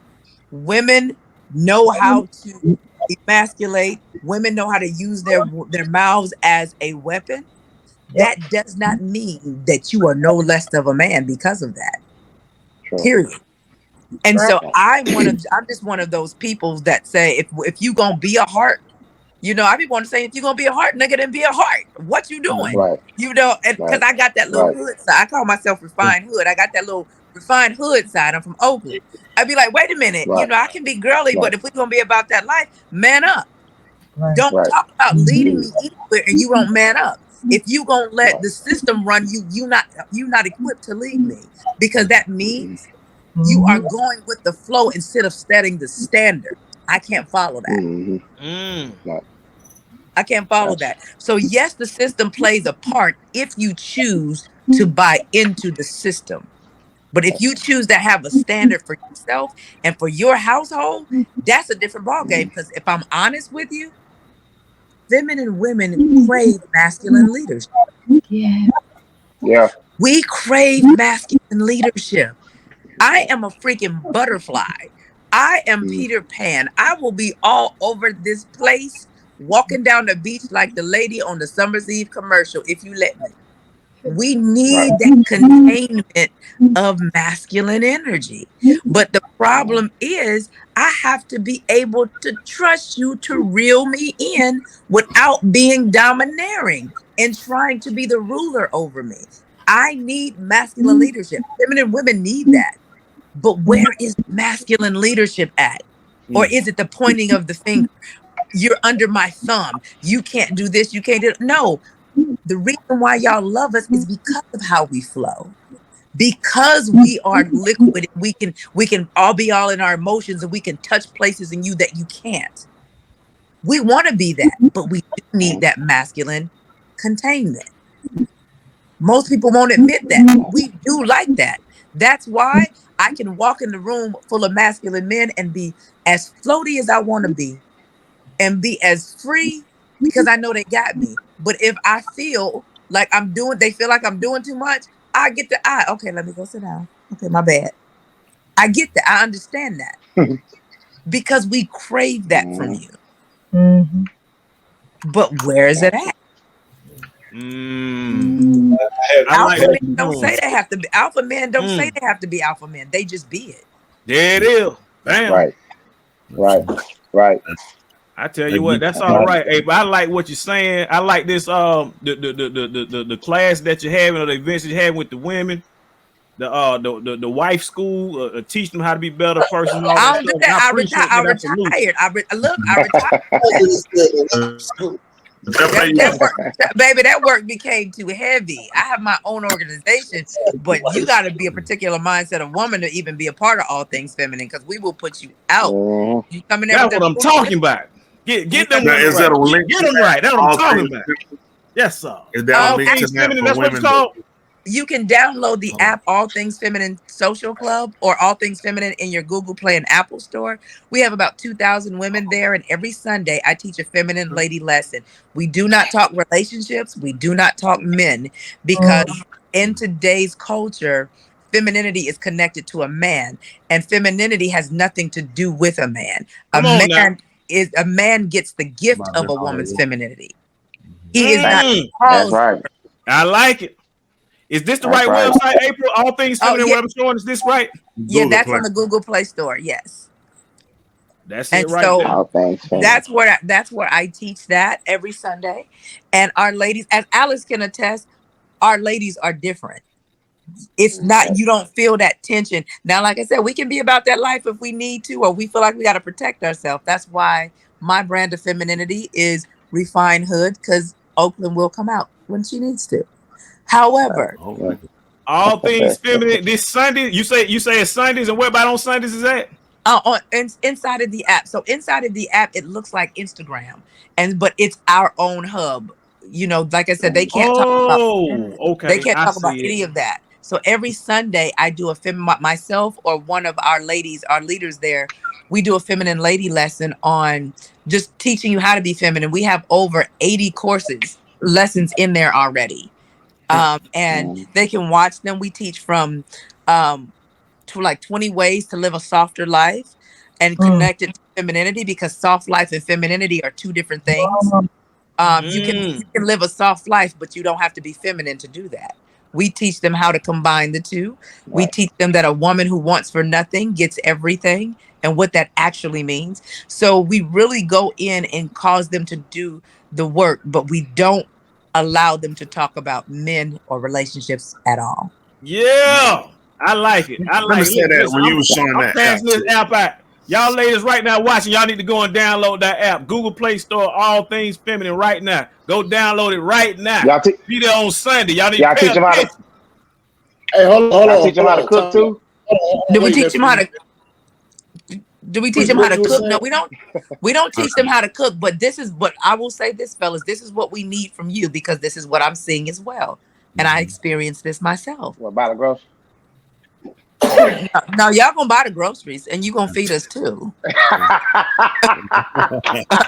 women know how to emasculate, women know how to use their mouths as a weapon, that does not mean that you are no less of a man because of that. Period. And so I'm just one of those people that say, if you gonna be a heart, you know, I be want to say, if you're gonna be a heart nigga, then be a heart. What you doing? You know, and because I got that little hood side. I call myself refined hood. I got that little refined hood side. I'm from Oakland. I'd be like, wait a minute, you know, I can be girly, but if we're gonna be about that life, man up. Don't talk about leading me anywhere and you won't man up. If you gonna let the system run you, you not equipped to lead me, because that means you are going with the flow instead of setting the standard. I can't follow that. I can't follow that. So yes, the system plays a part if you choose to buy into the system. But if you choose to have a standard for yourself and for your household, that's a different ballgame. Because if I'm honest with you, feminine women crave masculine leadership. Yeah. We crave masculine leadership. I am a freaking butterfly. I am Peter Pan. I will be all over this place, walking down the beach like the lady on the Summer's Eve commercial, if you let me. We need that containment of masculine energy. But the problem is, I have to be able to trust you to reel me in without being domineering and trying to be the ruler over me. I need masculine leadership. Feminine women need that. But where is masculine leadership at? Or is it the pointing of the finger? You're under my thumb. You can't do this. You can't do it. No. The reason why y'all love us is because of how we flow. Because we are liquid, we can all be all in our emotions, and we can touch places in you that you can't. We want to be that, but we do need that masculine containment. Most people won't admit that. We do like that. That's why I can walk in the room full of masculine men and be as floaty as I want to be and be as free, because I know they got me. But if I feel like they feel like I'm doing too much, I get okay, let me go sit down. Okay, my bad. I get that. I understand that. Because we crave that from you. But where is it at? Alpha men don't say they have to be alpha men. Don't say they have to be alpha men. They just be it. There it is. Bam. Right. I tell you what, that's all right. Hey, but I like what you're saying. I like this the class that you're having or the events that you're having with the women, the wife school, teach them how to be better first and all I that don't do stuff. that. I appreciate retired. I that absolutely. retired. Look, I retired. Baby, that work became too heavy. I have my own organization, but you got to be a particular mindset of woman to even be a part of all things feminine, because we will put you out. You coming there? That's what I'm talking about. Get them Now, is right. that a link? Get them right. That's what I'm talking about. Yes, sir. Is that a link to that feminine? for That's what it's women? called. You can download the app All Things Feminine Social Club or All Things Feminine in your Google Play and Apple Store. We have about 2,000 women there, and every Sunday I teach a feminine lady lesson. We do not talk relationships. We do not talk men, because in today's culture, femininity is connected to a man, and femininity has nothing to do with a man. A man gets the gift of a woman's femininity. He is not. That's right. I like it. Is this the right website, April? All Things Feminine Web Store. Is this right? Yeah, that's on the Google Play Store. Yes. That's and it right so there. Oh, thanks. That's where I teach that every Sunday. And our ladies, as Alice can attest, our ladies are different. It's not, you don't feel that tension. Now, like I said, we can be about that life if we need to, or we feel like we got to protect ourselves. That's why my brand of femininity is Refined Hood, because Oakland will come out when she needs to. However, All Things Feminine this Sunday. You say it's Sundays, and where about on Sundays is that? Inside of the app. So inside of the app, it looks like Instagram, but it's our own hub. You know, like I said, they can't talk about. They can't talk about any of that. So every Sunday, I do myself or one of our ladies, our leaders there. We do a feminine lady lesson on just teaching you how to be feminine. We have over 80 lessons in there already. And they can watch them. We teach from to like 20 ways to live a softer life and connect it to femininity, because soft life and femininity are two different things. You can live a soft life, but you don't have to be feminine to do that. We teach them how to combine the two. We teach them that a woman who wants for nothing gets everything, and what that actually means. So we really go in and cause them to do the work, but we don't allow them to talk about men or relationships at all. Yeah, I like it. I like it. That when you were showing I'm that passing this app out. Y'all ladies right now watching, y'all need to go and download that app. Google Play Store, All Things Feminine right now. Go download it right now. Be there on Sunday. Y'all need to teach them how to. Hey, hold on. Teach them how to cook too. Do we teach them how to? Do we teach them how to cook? No, we don't. We don't teach them how to cook. But this is what I will say, this, fellas. This is what we need from you, because this is what I'm seeing as well, and I experienced this myself. What, buy the groceries? No, y'all gonna buy the groceries, and you gonna feed us too.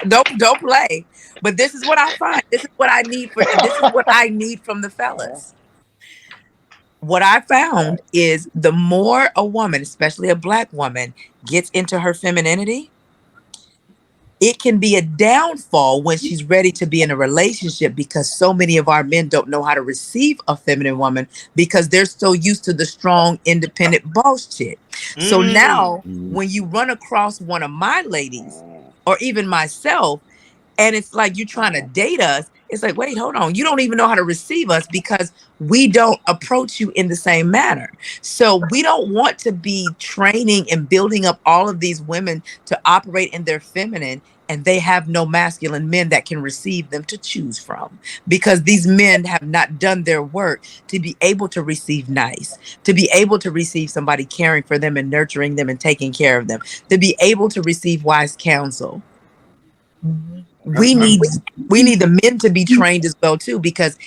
Don't play. But this is what I find. This is what I need from the fellas. What I found is the more a woman, especially a Black woman, gets into her femininity, it can be a downfall when she's ready to be in a relationship, because so many of our men don't know how to receive a feminine woman because they're so used to the strong, independent boss chick. So now when you run across one of my ladies or even myself, and it's like you're trying to date us, it's like, wait, hold on. You don't even know how to receive us because we don't approach you in the same manner. So we don't want to be training and building up all of these women to operate in their feminine, and they have no masculine men that can receive them to choose from, because these men have not done their work to be able to receive nice, to be able to receive somebody caring for them and nurturing them and taking care of them, to be able to receive wise counsel. We need the men to be trained as well too, because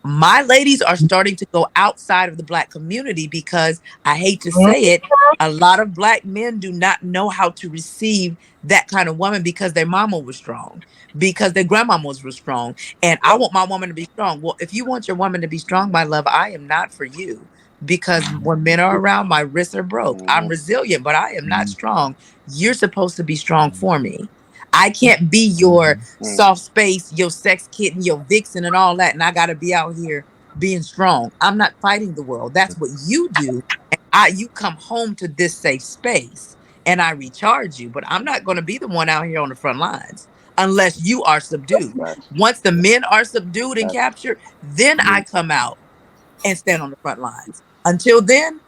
my ladies are starting to go outside of the Black community, because I hate to say it, a lot of Black men do not know how to receive that kind of woman because their mama was strong, because their grandmamas were strong. And I want my woman to be strong. Well, if you want your woman to be strong, my love, I am not for you, because when men are around, my wrists are broke. I'm resilient, but I am not strong. You're supposed to be strong for me. I can't be your soft space, your sex kitten, your vixen and all that, and I got to be out here being strong. I'm not fighting the world. That's what you do, and you come home to this safe space and I recharge you, but I'm not going to be the one out here on the front lines unless you are subdued. Right. Once the men are subdued and Right. captured, then I Mhm. come out and stand on the front lines. Until then,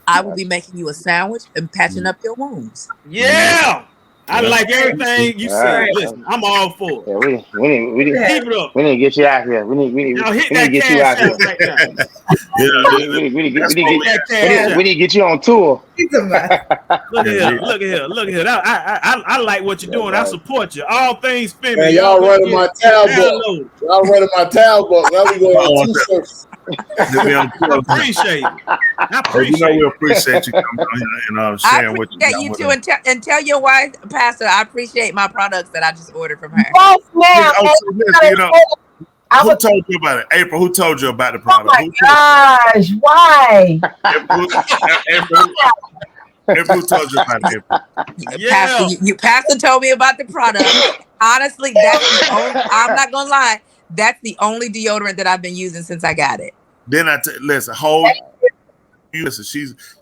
I will Right. be making you a sandwich and patching up your wounds. Yeah. I Yeah. like everything you said. Right. Listen, I'm all for it. Yeah, we need Keep it up. we need to get you out here. We need Y'all hit to that get you out cash here. out right now. We need That's to what get you on tour. Look at here. I like what you're doing. I support you. All things Man, feminine. y'all running my tab book. download. Y'all running my tab book. Now we going on t-shirts. I appreciate it. I Hey, appreciate we it. appreciate you coming on here and I sharing what you appreciate got you with too, us. and tell your wife, Pastor, I appreciate my products that I just ordered from her. Yes, ma'am. Oh, so listen, you know, I who was, told you about it? April, who told you about the oh product? my Who gosh, why? April, who told you about it? April? Yeah. Pastor told me about the product. Honestly, that's the only, I'm not gonna lie, that's the only deodorant that I've been using since I got it. Then listen, listen,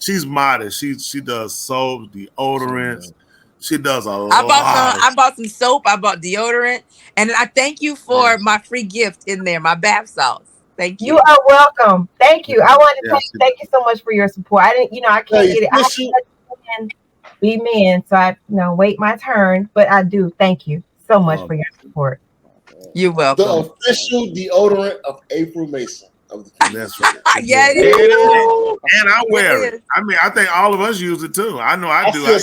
she's modest. She does soaps, deodorants. She does a lot. I bought some soap, I bought deodorant, and I thank you for my free gift in there, my bath salts. Thank you. You are welcome. Thank you. I wanted to Yes, thank you so much for your support. I didn't, I can't get it. I have to be men, so I wait my turn. But I do thank you so much for your support. You're welcome. The official deodorant of April Mason. That's right. Yeah, it is. And I wear it. I mean, I think all of us use it too. I know I do. I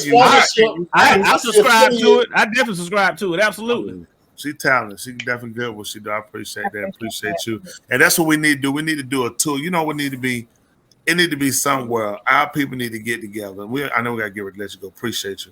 subscribe to it. I definitely subscribe to it. Absolutely. She's talented. She's definitely good what she do. I appreciate that. Appreciate you. And that's what we need to do. We need to do a tour. You know, it need to be somewhere. Our people need to get together. I know we gotta get ready to let you go. Appreciate you.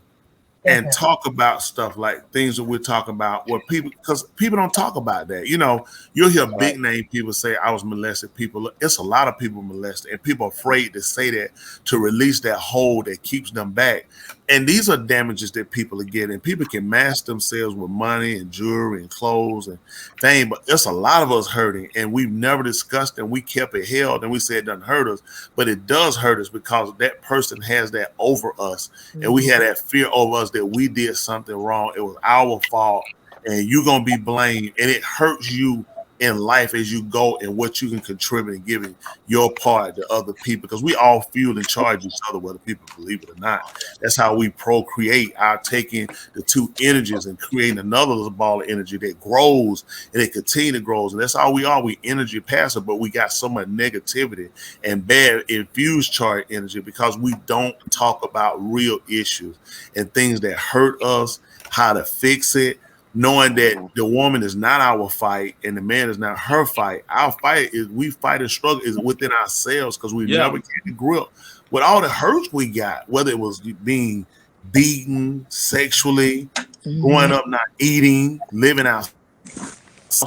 And talk about stuff like things that we're talking about where because people don't talk about that. You know, you'll hear big name people say I was molested. People, it's a lot of people molested, and people are afraid to say that to release that hold that keeps them back. And these are damages that people are getting. People can mask themselves with money and jewelry and clothes and things, but it's a lot of us hurting, and we've never discussed and we kept it held and we said it doesn't hurt us, but it does hurt us because that person has that over us, and we had that fear over us that we did something wrong. It was our fault, and you're gonna be blamed, and it hurts you in life as you go and what you can contribute and giving your part to other people, because we all fuel and charge each other, whether people believe it or not. That's how we procreate, our taking the two energies and creating another ball of energy that grows and it continues to grow. And that's all we are. We energy passive, but we got so much negativity and bad infused charged energy because we don't talk about real issues and things that hurt us, how to fix it. Knowing that the woman is not our fight and the man is not her fight. Our fight is we fight and struggle is within ourselves because we never get the grip with all the hurts we got, whether it was being beaten sexually, growing up not eating, living out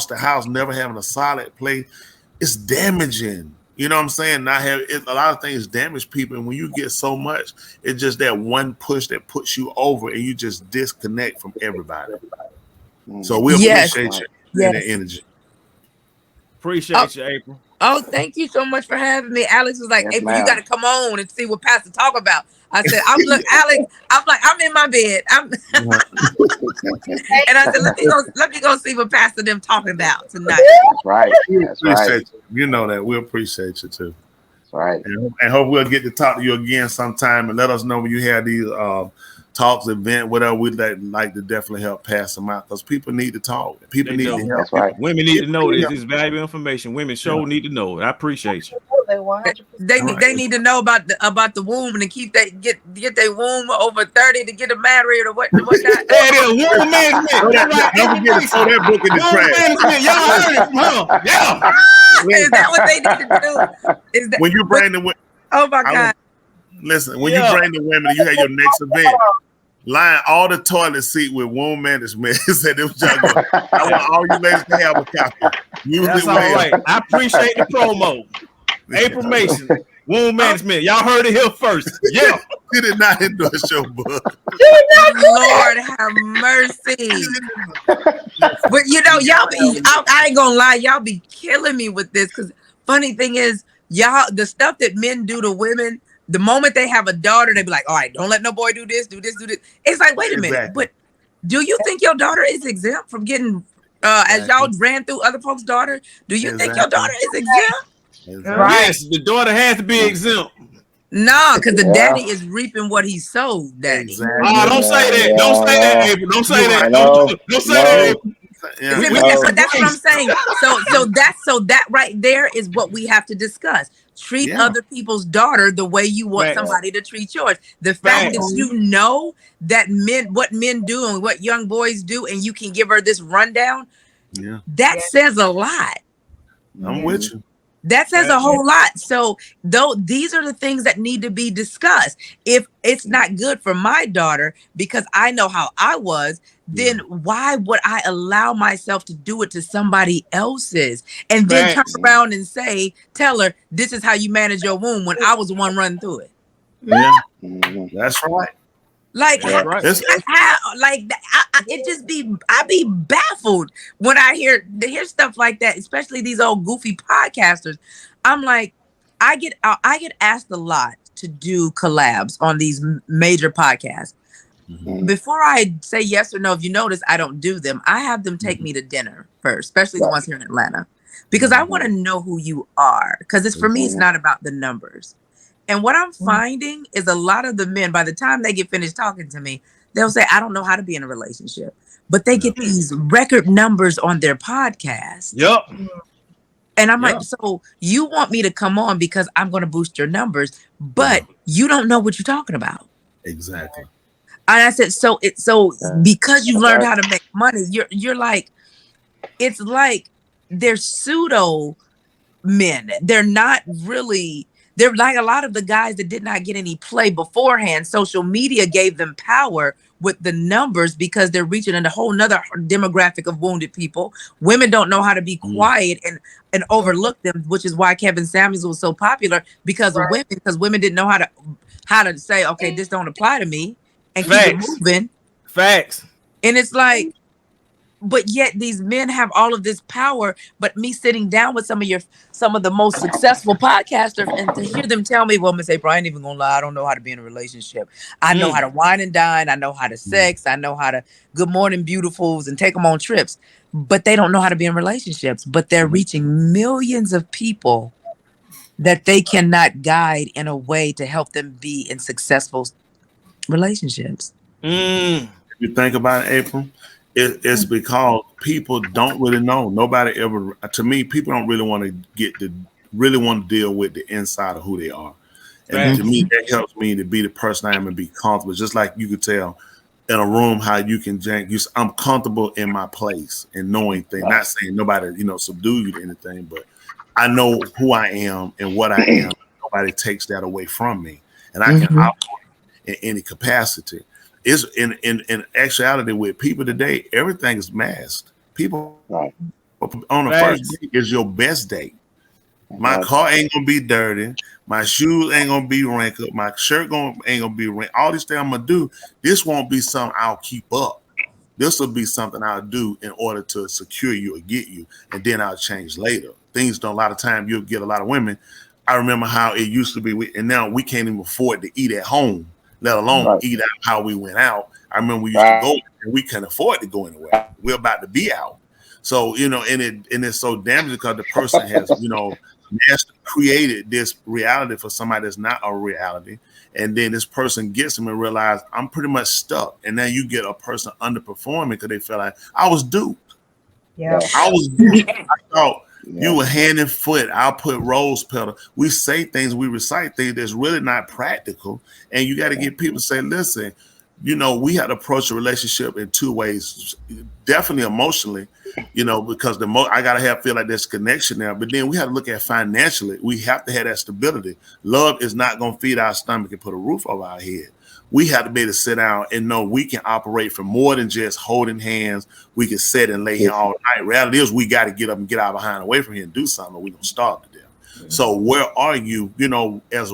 the house, never having a solid place. It's damaging. You know what I'm saying? Not have a lot of things damage people, and when you get so much, it's just that one push that puts you over, and you just disconnect from everybody. So we appreciate you and the energy. Appreciate you, April. Oh, thank you so much for having me. Alex was like, April, you got to come on and see what Pastor talk about. I said, Alex, I'm in my bed. And I said, let me go see what Pastor them talking about tonight. That's right. That's right. You know that. We appreciate you too. That's right. And hope we'll get to talk to you again sometime and let us know when you have these talks, event, whatever. We'd like to definitely help pass them out because people need to talk. People need to help. That's right. Women need to know this. This is valuable information. Women need to know it. I appreciate you. They need to know about the womb and to keep get their womb over 30 to get them married or what not. Hey, womb management. Don't forget to throw that book in the trash. Y'all heard it from her. Yeah. Is that what they need to do? Is that when you bring the oh my God. Listen, when you bring the women, you have your next event. Line all the toilet seat with womb management. Said it was I want all you ladies to have a copy. That's all right. I appreciate the promo. April Mason, womb management. Y'all heard it here first. Yeah. She did not endorse your book. Lord have mercy. But y'all be, I ain't gonna lie, y'all be killing me with this because funny thing is, y'all, the stuff that men do to women, The moment they have a daughter, they be like, all right, don't let no boy do this, do this, do this. It's like, wait a minute, Exactly. but do you think your daughter is exempt from getting, as y'all ran through other folks' daughter, do you think your daughter is exempt? Exactly. Yes, the daughter has to be exempt. No, because the daddy is reaping what he sowed, daddy. Exactly. Oh, don't say that. Don't say that, April. Don't say that. Don't say that, April. Yeah. But that's what I'm saying. So that right there is what we have to discuss. Treat other people's daughter the way you want somebody to treat yours. The fact that you know that what men do and what young boys do, and you can give her this rundown, that says a lot. I'm with you. That says a whole lot. So these are the things that need to be discussed. If it's not good for my daughter because I know how I was, then why would I allow myself to do it to somebody else's and then turn around and tell her, this is how you manage your womb when I was the one running through it? Yeah, that's right. Like, I be baffled when I hear stuff like that, especially these old goofy podcasters. I'm like, I get asked a lot to do collabs on these major podcasts. Mm-hmm. Before I say yes or no, if you notice, I don't do them. I have them take me to dinner first, especially the ones here in Atlanta, because I want to know who you are. Because for me, it's not about the numbers. And what I'm finding is a lot of the men, by the time they get finished talking to me, they'll say, I don't know how to be in a relationship. But they get these record numbers on their podcast. Yep. And I'm like, so you want me to come on because I'm going to boost your numbers, but you don't know what you're talking about. Exactly. And I said, so because you've learned how to make money, you're like, it's like they're pseudo men. They're not really. They're like a lot of the guys that did not get any play beforehand. Social media gave them power with the numbers because they're reaching a whole nother demographic of wounded people. Women don't know how to be quiet and overlook them, which is why Kevin Samuels was so popular because of women, because women didn't know how to say, okay, this don't apply to me and keep it moving. Facts. And it's like, but yet these men have all of this power, but me sitting down with some of the most successful podcasters and to hear them tell me, well, Miss April, I ain't even gonna lie, I don't know how to be in a relationship. I know how to wine and dine, I know how to sex, I know how to good morning beautifuls and take them on trips, but they don't know how to be in relationships, but they're reaching millions of people that they cannot guide in a way to help them be in successful relationships. You think about it, April? It's because people don't really know. Nobody ever, to me, people don't really want to deal with the inside of who they are. And to me, that helps me to be the person I am and be comfortable. Just like you could tell in a room how you can I'm comfortable in my place and knowing things. Not saying nobody, subdue you to anything, but I know who I am and what I am. Nobody takes that away from me. And I can operate in any capacity. Is in actuality with people today, everything is masked. People on the first date is your best date. My car ain't gonna be dirty. My shoes ain't gonna be wrinkled. My shirt ain't gonna be wrinkled. All these things I'm gonna do. This won't be something I'll keep up. This will be something I'll do in order to secure you or get you, and then I'll change later. Things don't. A lot of time you'll get a lot of women. I remember how it used to be, and now we can't even afford to eat at home, let alone eat out how we went out. I remember we used to go and we couldn't afford to go anywhere. We're about to be out. So, and it's so damaging because the person has, created this reality for somebody that's not a reality. And then this person gets them and realize I'm pretty much stuck. And then you get a person underperforming because they feel like I was duped. Yeah. I was duped. I thought you were hand and foot. I'll put rose petal. We say things, we recite things that's really not practical. And you got to get people to say, listen, we had to approach a relationship in two ways. Definitely emotionally, because I gotta feel like there's connection there. But then we have to look at financially. We have to have that stability. Love is not gonna feed our stomach and put a roof over our head. We have to be able to sit down and know we can operate for more than just holding hands. We can sit and lay here all night. Reality is we got to get up and get our behind away from here and do something, or we're gonna starve to death. So where are you, as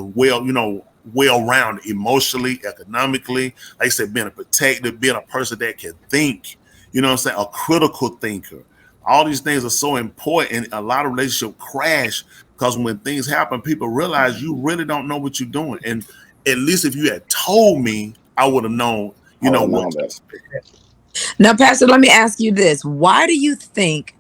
well-rounded emotionally, economically, like I said, being a protector, being a person that can think, a critical thinker. All these things are so important, and a lot of relationships crash Because when things happen, people realize you really don't know what you're doing. And at least if you had told me, I would have known, what to expect. Now, Pastor, let me ask you this. Why do you think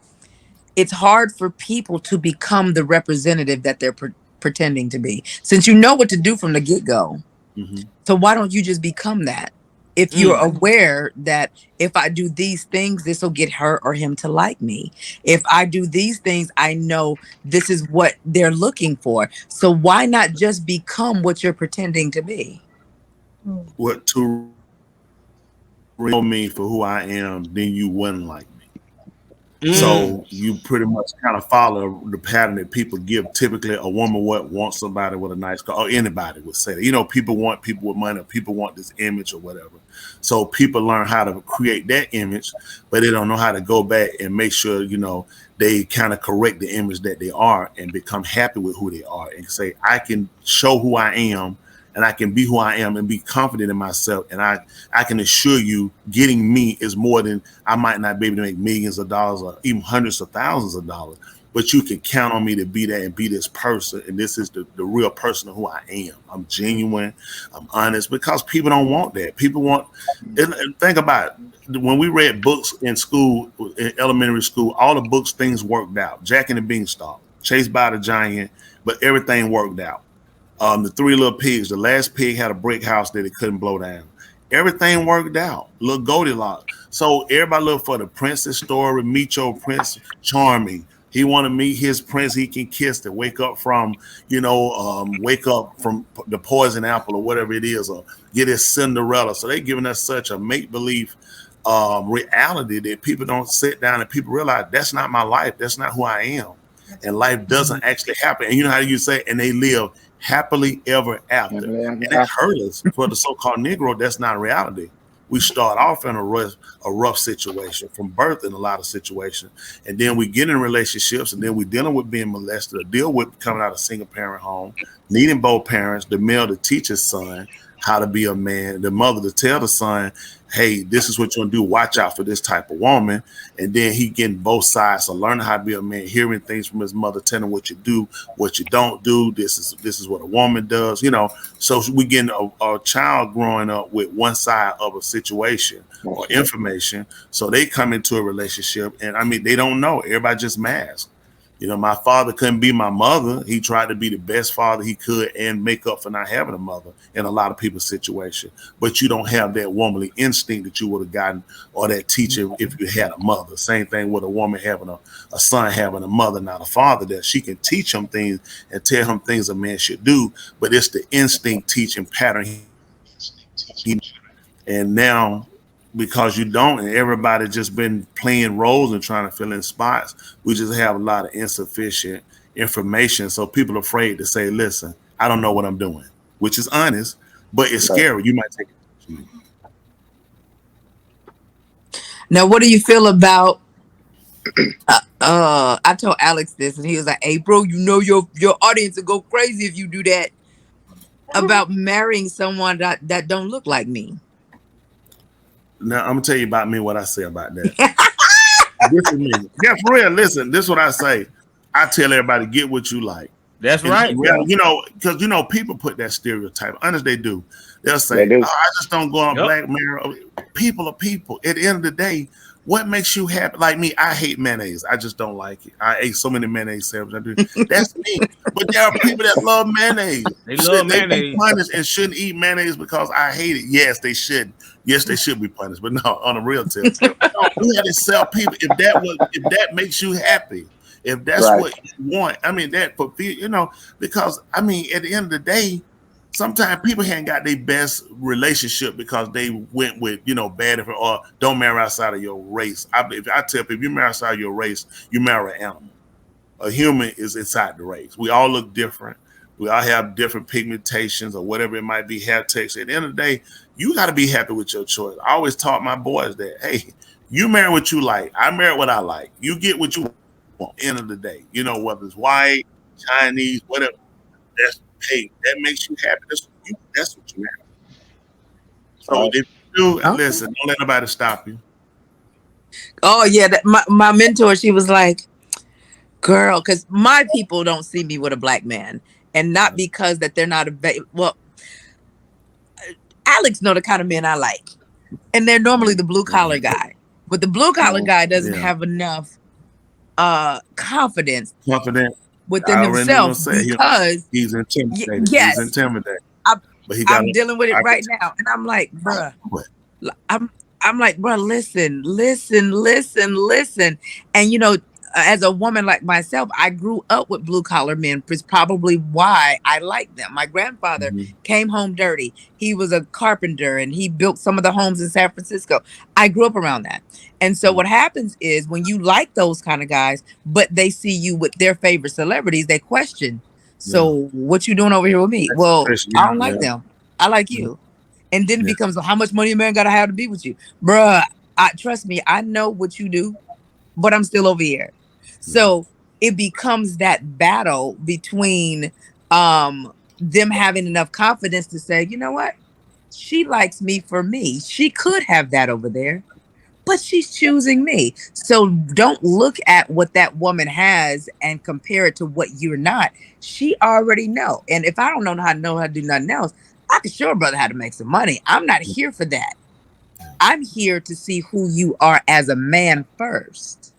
it's hard for people to become the representative that they're pretending to be? Since you know what to do from the get-go. Mm-hmm. So why don't you just become that? If you're aware that if I do these things, this will get her or him to like me. If I do these things, I know this is what they're looking for. So why not just become what you're pretending to be? What to know me for who I am, then you wouldn't like me. So you pretty much kind of follow the pattern that people give. Typically, a woman wants somebody with a nice car, or anybody would say that. People want people with money, or people want this image or whatever. So people learn how to create that image, but they don't know how to go back and make sure, they kind of correct the image that they are and become happy with who they are and say, I can show who I am and I can be who I am and be confident in myself. And I can assure you getting me is more than I might not be able to make millions of dollars or even hundreds of thousands of dollars, but you can count on me to be that and be this person. And this is the real person of who I am. I'm genuine. I'm honest, because people don't want that. People want, think about it. When we read books in school, in elementary school, all the books, things worked out. Jack and the Beanstalk, Chased by the Giant, but everything worked out. The Three Little Pigs, the last pig had a brick house that it couldn't blow down. Everything worked out. Little Goldilocks. So everybody look for the princess story, meet your Prince Charming. He want to meet his prince he can kiss to wake up from, wake up from the poison apple or whatever it is, or get his Cinderella. So they giving us such a make-believe reality that people don't sit down and people realize that's not my life. That's not who I am. And life doesn't actually happen. And you know how you say, and they live happily ever after. And that hurt us. For the so-called Negro, that's not reality. We start off in a rough situation from birth in a lot of situations. And then we get in relationships, and then we're dealing with being molested, or deal with coming out of a single parent home, needing both parents, the male to teach his son how to be a man, the mother to tell the son, hey, this is what you're gonna do. Watch out for this type of woman. And then he getting both sides, so learning how to be a man, hearing things from his mother, telling what you do, what you don't do. This is what a woman does, So we getting a child growing up with one side of a situation or information. So they come into a relationship, and they don't know. Everybody just masks. My father couldn't be my mother. He tried to be the best father he could and make up for not having a mother in a lot of people's situation. But you don't have that womanly instinct that you would have gotten, or that teacher if you had a mother. Same thing with a woman having a son having a mother, not a father, that she can teach him things and tell him things a man should do. But it's the instinct teaching pattern. And now, because you don't, and everybody just been playing roles and trying to fill in spots, we just have a lot of insufficient information. So people are afraid to say, listen, I don't know what I'm doing, which is honest, but it's scary. You might take it. Now, what do you feel about, I told Alex this, and he was like, hey, bro, your audience will go crazy if you do that, about marrying someone that don't look like me. Now, I'm going to tell you about me, what I say about that. This is me. Yeah, for real. Listen, this is what I say. I tell everybody, get what you like. That's right. Because, people put that stereotype. Honest, they do. They'll say, I just don't go on Black Mirror. People are people. At the end of the day, what makes you happy? Like me, I hate mayonnaise. I just don't like it. I ate so many mayonnaise sandwiches. That's me. But there are people that love mayonnaise. They love mayonnaise. They be punished and shouldn't eat mayonnaise because I hate it. Yes, they should. Yes, they should be punished. But no, on a real tip, we had to sell people. If that makes you happy, if that's what you want, that fulfill. Because at the end of the day, sometimes people haven't got their best relationship because they went with, bad or don't marry outside of your race. I tell people, if you marry outside of your race, you marry an animal. A human is inside the race. We all look different. We all have different pigmentations or whatever it might be, hair texture. At the end of the day, you got to be happy with your choice. I always taught my boys that, hey, you marry what you like. I marry what I like. You get what you want. End of the day, whether it's white, Chinese, whatever. That makes you happy. That's what you have. So if you do, listen, don't let nobody stop you. Oh yeah, my mentor, she was like, Girl, because my people don't see me with a black man, and not because that they're not well. Alex know the kind of men I like, and they're normally the blue collar guy. But the blue collar guy doesn't have enough confidence within himself because he's intimidated. Yes, he's intimidated. I'm dealing with it right now, and I'm like, bruh, I'm like, bruh, listen, and you know. As a woman like myself, I grew up with blue collar men. It's probably why I like them. My grandfather came home dirty. He was a carpenter and he built some of the homes in San Francisco. I grew up around that. And so what happens is when you like those kind of guys, but they see you with their favorite celebrities, they question. So what you doing over here with me? Well, I don't like them. I like you. And then it becomes, how much money a man got to have to be with you? Bruh, trust me, I know what you do, but I'm still over here. So it becomes that battle between them having enough confidence to say, you know what? She likes me for me. She could have that over there, but she's choosing me. So don't look at what that woman has and compare it to what you're not. She already know. And if I don't know how to do nothing else, I can show a brother how to make some money. I'm not here for that. I'm here to see who you are as a man first.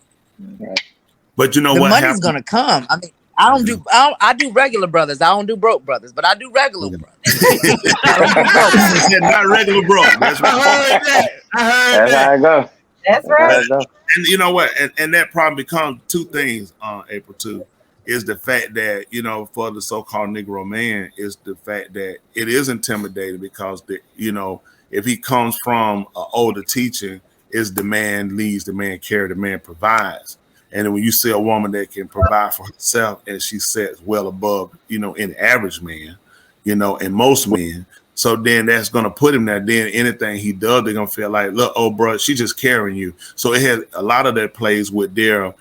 But you know the what? The money's gonna come. I mean, I do regular brothers. I don't do broke brothers, but I do regular brothers. Not regular broke. That's right. I heard that. How I go. That's right. And you know what? And that probably becomes two things, April, too, is the fact that, you know, for the so-called Negro man, is the fact that it is intimidating because, you know, if he comes from an older teaching, is the man leads, the man carries, the man provides. And then when you see a woman that can provide for herself and she sets well above, you know, any average man, you know, and most men, so then that's going to put him there. Then anything he does, they're going to feel like, look, oh, bro, she's just carrying you. So it has a lot of that plays with their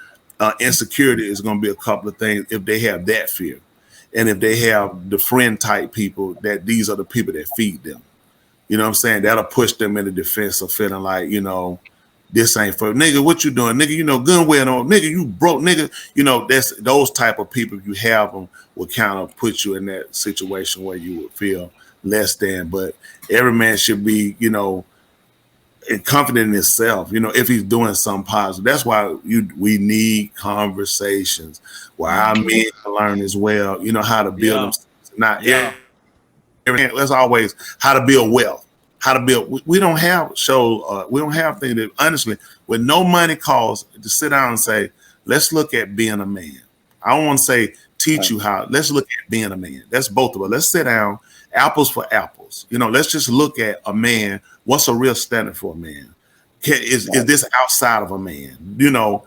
insecurity is going to be a couple of things if they have that fear. And if they have the friend type people, that these are the people that feed them. You know what I'm saying? That'll push them in the defense of feeling like, you know, this ain't for nigga. What you doing, nigga? You know, gun wearing on, nigga. You broke, nigga. You know, that's those type of people. If you have them, will kind of put you in that situation where you would feel less than. But every man should be, you know, confident in himself. You know, if he's doing something positive. That's why we need conversations where our men can learn as well. You know how to build themselves. Not that's always how to build wealth. How to build. We don't have shows. We don't have things that honestly, with no money costs, to sit down and say, let's look at being a man. I don't want to say teach you how. Let's look at being a man. That's both of us. Let's sit down, apples for apples. You know, let's just look at a man. What's a real standard for a man? Is this outside of a man? You know,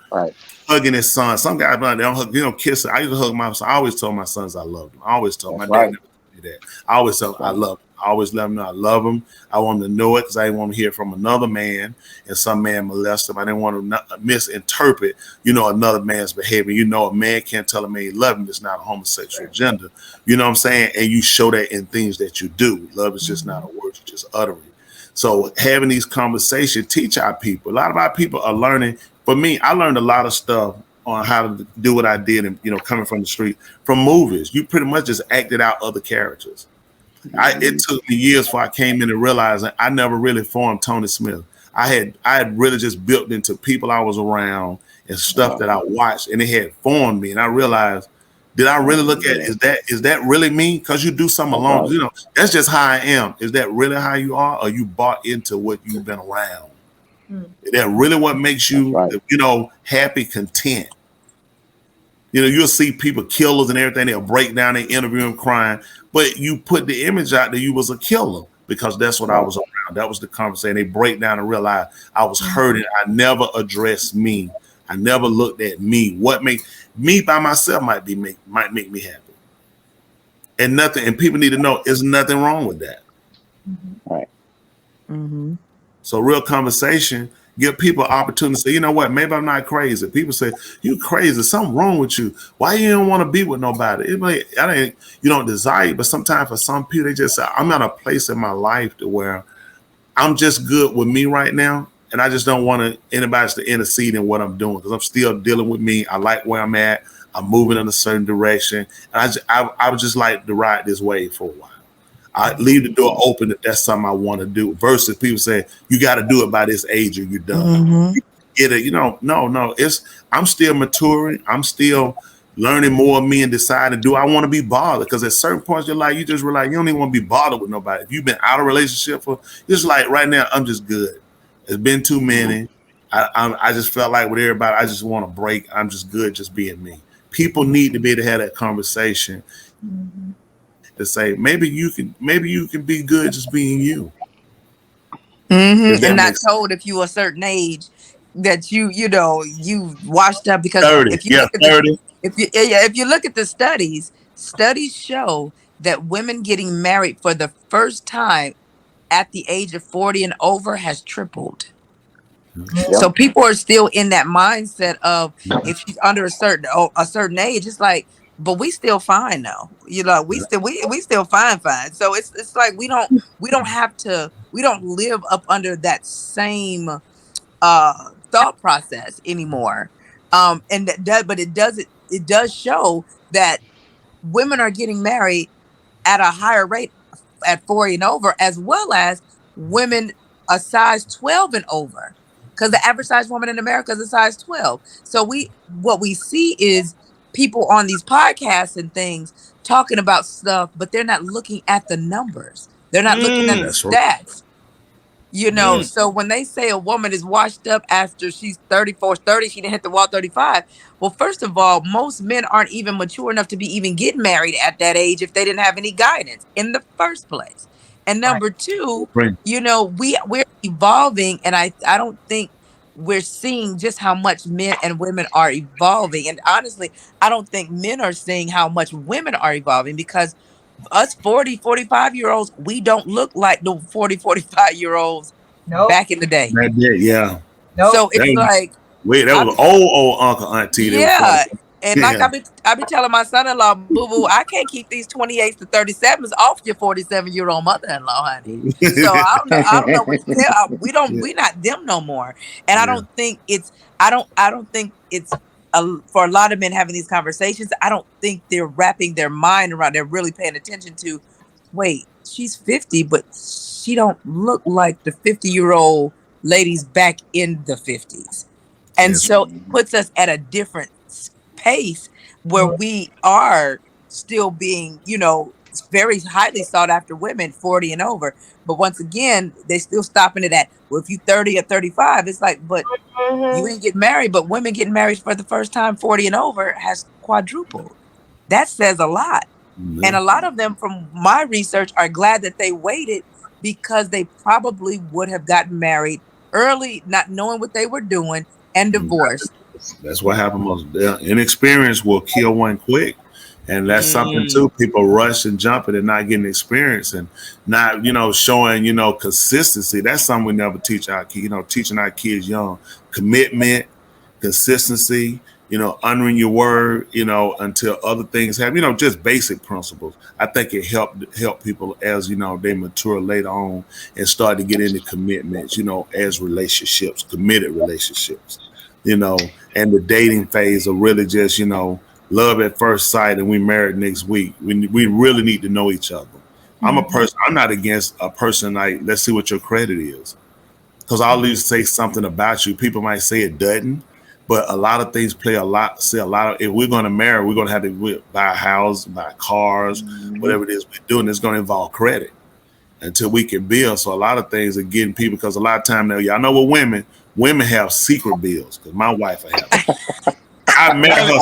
hugging his son. Some guys they don't hug, you know, kiss. I used to hug my son. I always told my sons I loved them. I always told my dad never told me that. I always told I love them. I always let them know I love them. I want them to know it because I didn't want to hear from another man and some man molest them. I didn't want to misinterpret, you know, another man's behavior. You know, a man can't tell a man he loves him. It's not a homosexual gender. You know what I'm saying? And you show that in things that you do. Love is just not a word, you just utter it. So having these conversations teach our people. A lot of our people are learning. For me, I learned a lot of stuff on how to do what I did and, you know, coming from the street, from movies. You pretty much just acted out other characters. It took me years before I came in and realized I never really formed Tony Smith. I had really just built into people I was around and stuff that I watched, and it had formed me. And I realized, did I really look at is that really me? Because you do something along, you know, that's just how I am. Is that really how you are, or you bought into what you've been around? Is that really what makes you, you know, happy, content? You know, you'll see people, killers and everything, they'll break down, they interview them crying, but you put the image out that you was a killer because that's what I was around. That was the conversation. They break down and realize I was hurting. I never addressed me. I never looked at me. What make me by myself might make me happy. And nothing, and people need to know there's nothing wrong with that. Right. So real conversation, give people an opportunity to say, you know what, maybe I'm not crazy. People say, you crazy, something wrong with you. Why you don't want to be with nobody? You don't desire it, but sometimes for some people, they just say, I'm at a place in my life to where I'm just good with me right now. And I just don't want anybody to intercede in what I'm doing because I'm still dealing with me. I like where I'm at. I'm moving in a certain direction. And I would just like to ride this wave for a while. I leave the door open if that's something I want to do. Versus people saying you got to do it by this age or you're done. Mm-hmm. You get it, no. I'm still maturing. I'm still learning more of me and deciding, do I want to be bothered? Because at certain points in your life, you just realize you don't even want to be bothered with nobody. If you've been out of a relationship for, just like right now, I'm just good. It's been too many. I just felt like with everybody, I just want to break. I'm just good just being me. People need to be able to have that conversation. Mm-hmm. To say maybe you can be good just being you, and not told if you a certain age that you washed up because 30, if you 30. If you look at the studies show that women getting married for the first time at the age of 40 and over has tripled. Yep. So people are still in that mindset of if she's under a certain age, it's like, but we still fine though. We still fine. So it's like we don't live up under that same thought process anymore. And it does show that women are getting married at a higher rate at 40 and over, as well as women a size 12 and over. Because the average size woman in America is a size 12. So what we see is people on these podcasts and things talking about stuff, but they're not looking at the numbers. They're not looking at the stats. So when they say a woman is washed up after she's 34, 30, she didn't hit the wall 35. Well, first of all, most men aren't even mature enough to be even getting married at that age if they didn't have any guidance in the first place. And number two, we're evolving, and I don't think we're seeing just how much men and women are evolving. And honestly, I don't think men are seeing how much women are evolving, because us 40, 45-year-olds, we don't look like the 40, 45-year-olds back in the day. Yeah. Nope. So it's like, that was old uncle auntie. Yeah. And like I be telling my son-in-law, boo-boo, I can't keep these 28s to 37s off your 47-year-old mother-in-law, honey. So I don't know what to tell. We're not them no more. And I don't think it's for a lot of men having these conversations, I don't think they're wrapping their mind around, they're really paying attention to, wait, she's 50, but she don't look like the 50-year-old ladies back in the 50s. And so it puts us at a different pace where we are still being, very highly sought after women 40 and over. But once again, they still stopping it at, well, if you 30 or 35, it's like, but you ain't getting married. But women getting married for the first time 40 and over has quadrupled. That says a lot. Mm-hmm. And a lot of them, from my research, are glad that they waited, because they probably would have gotten married early, not knowing what they were doing, and divorced. That's what happened most. Inexperience will kill one quick. And that's something too. People rush and jump it and not getting experience and not, showing, consistency. That's something we never teach our kids, teaching our kids young. Commitment, consistency, honoring your word, until other things happen, just basic principles. I think it help people as, they mature later on and start to get into commitments, as relationships, committed relationships, and the dating phase of really just, love at first sight and we married next week. We really need to know each other. I'm not against a person like, let's see what your credit is. Because I'll at least say something about you. People might say it doesn't, but a lot of things say a lot of, if we're going to marry, we're going to have to buy a house, buy cars, whatever it is we're doing, it's going to involve credit until we can build. So a lot of things are getting people, because a lot of time now, y'all know what women have secret bills, because my wife have. I met her.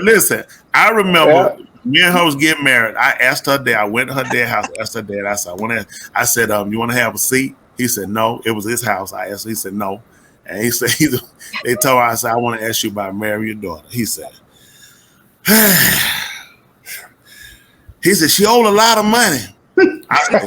Listen, I remember me and her was getting married. I asked her dad. I went to her dad's house. Asked her dad. I said, you want to have a seat? He said no. It was his house. I asked. He said no. And he said, they told her, I said, I want to ask you about marrying your daughter. He said, she owed a lot of money. I said,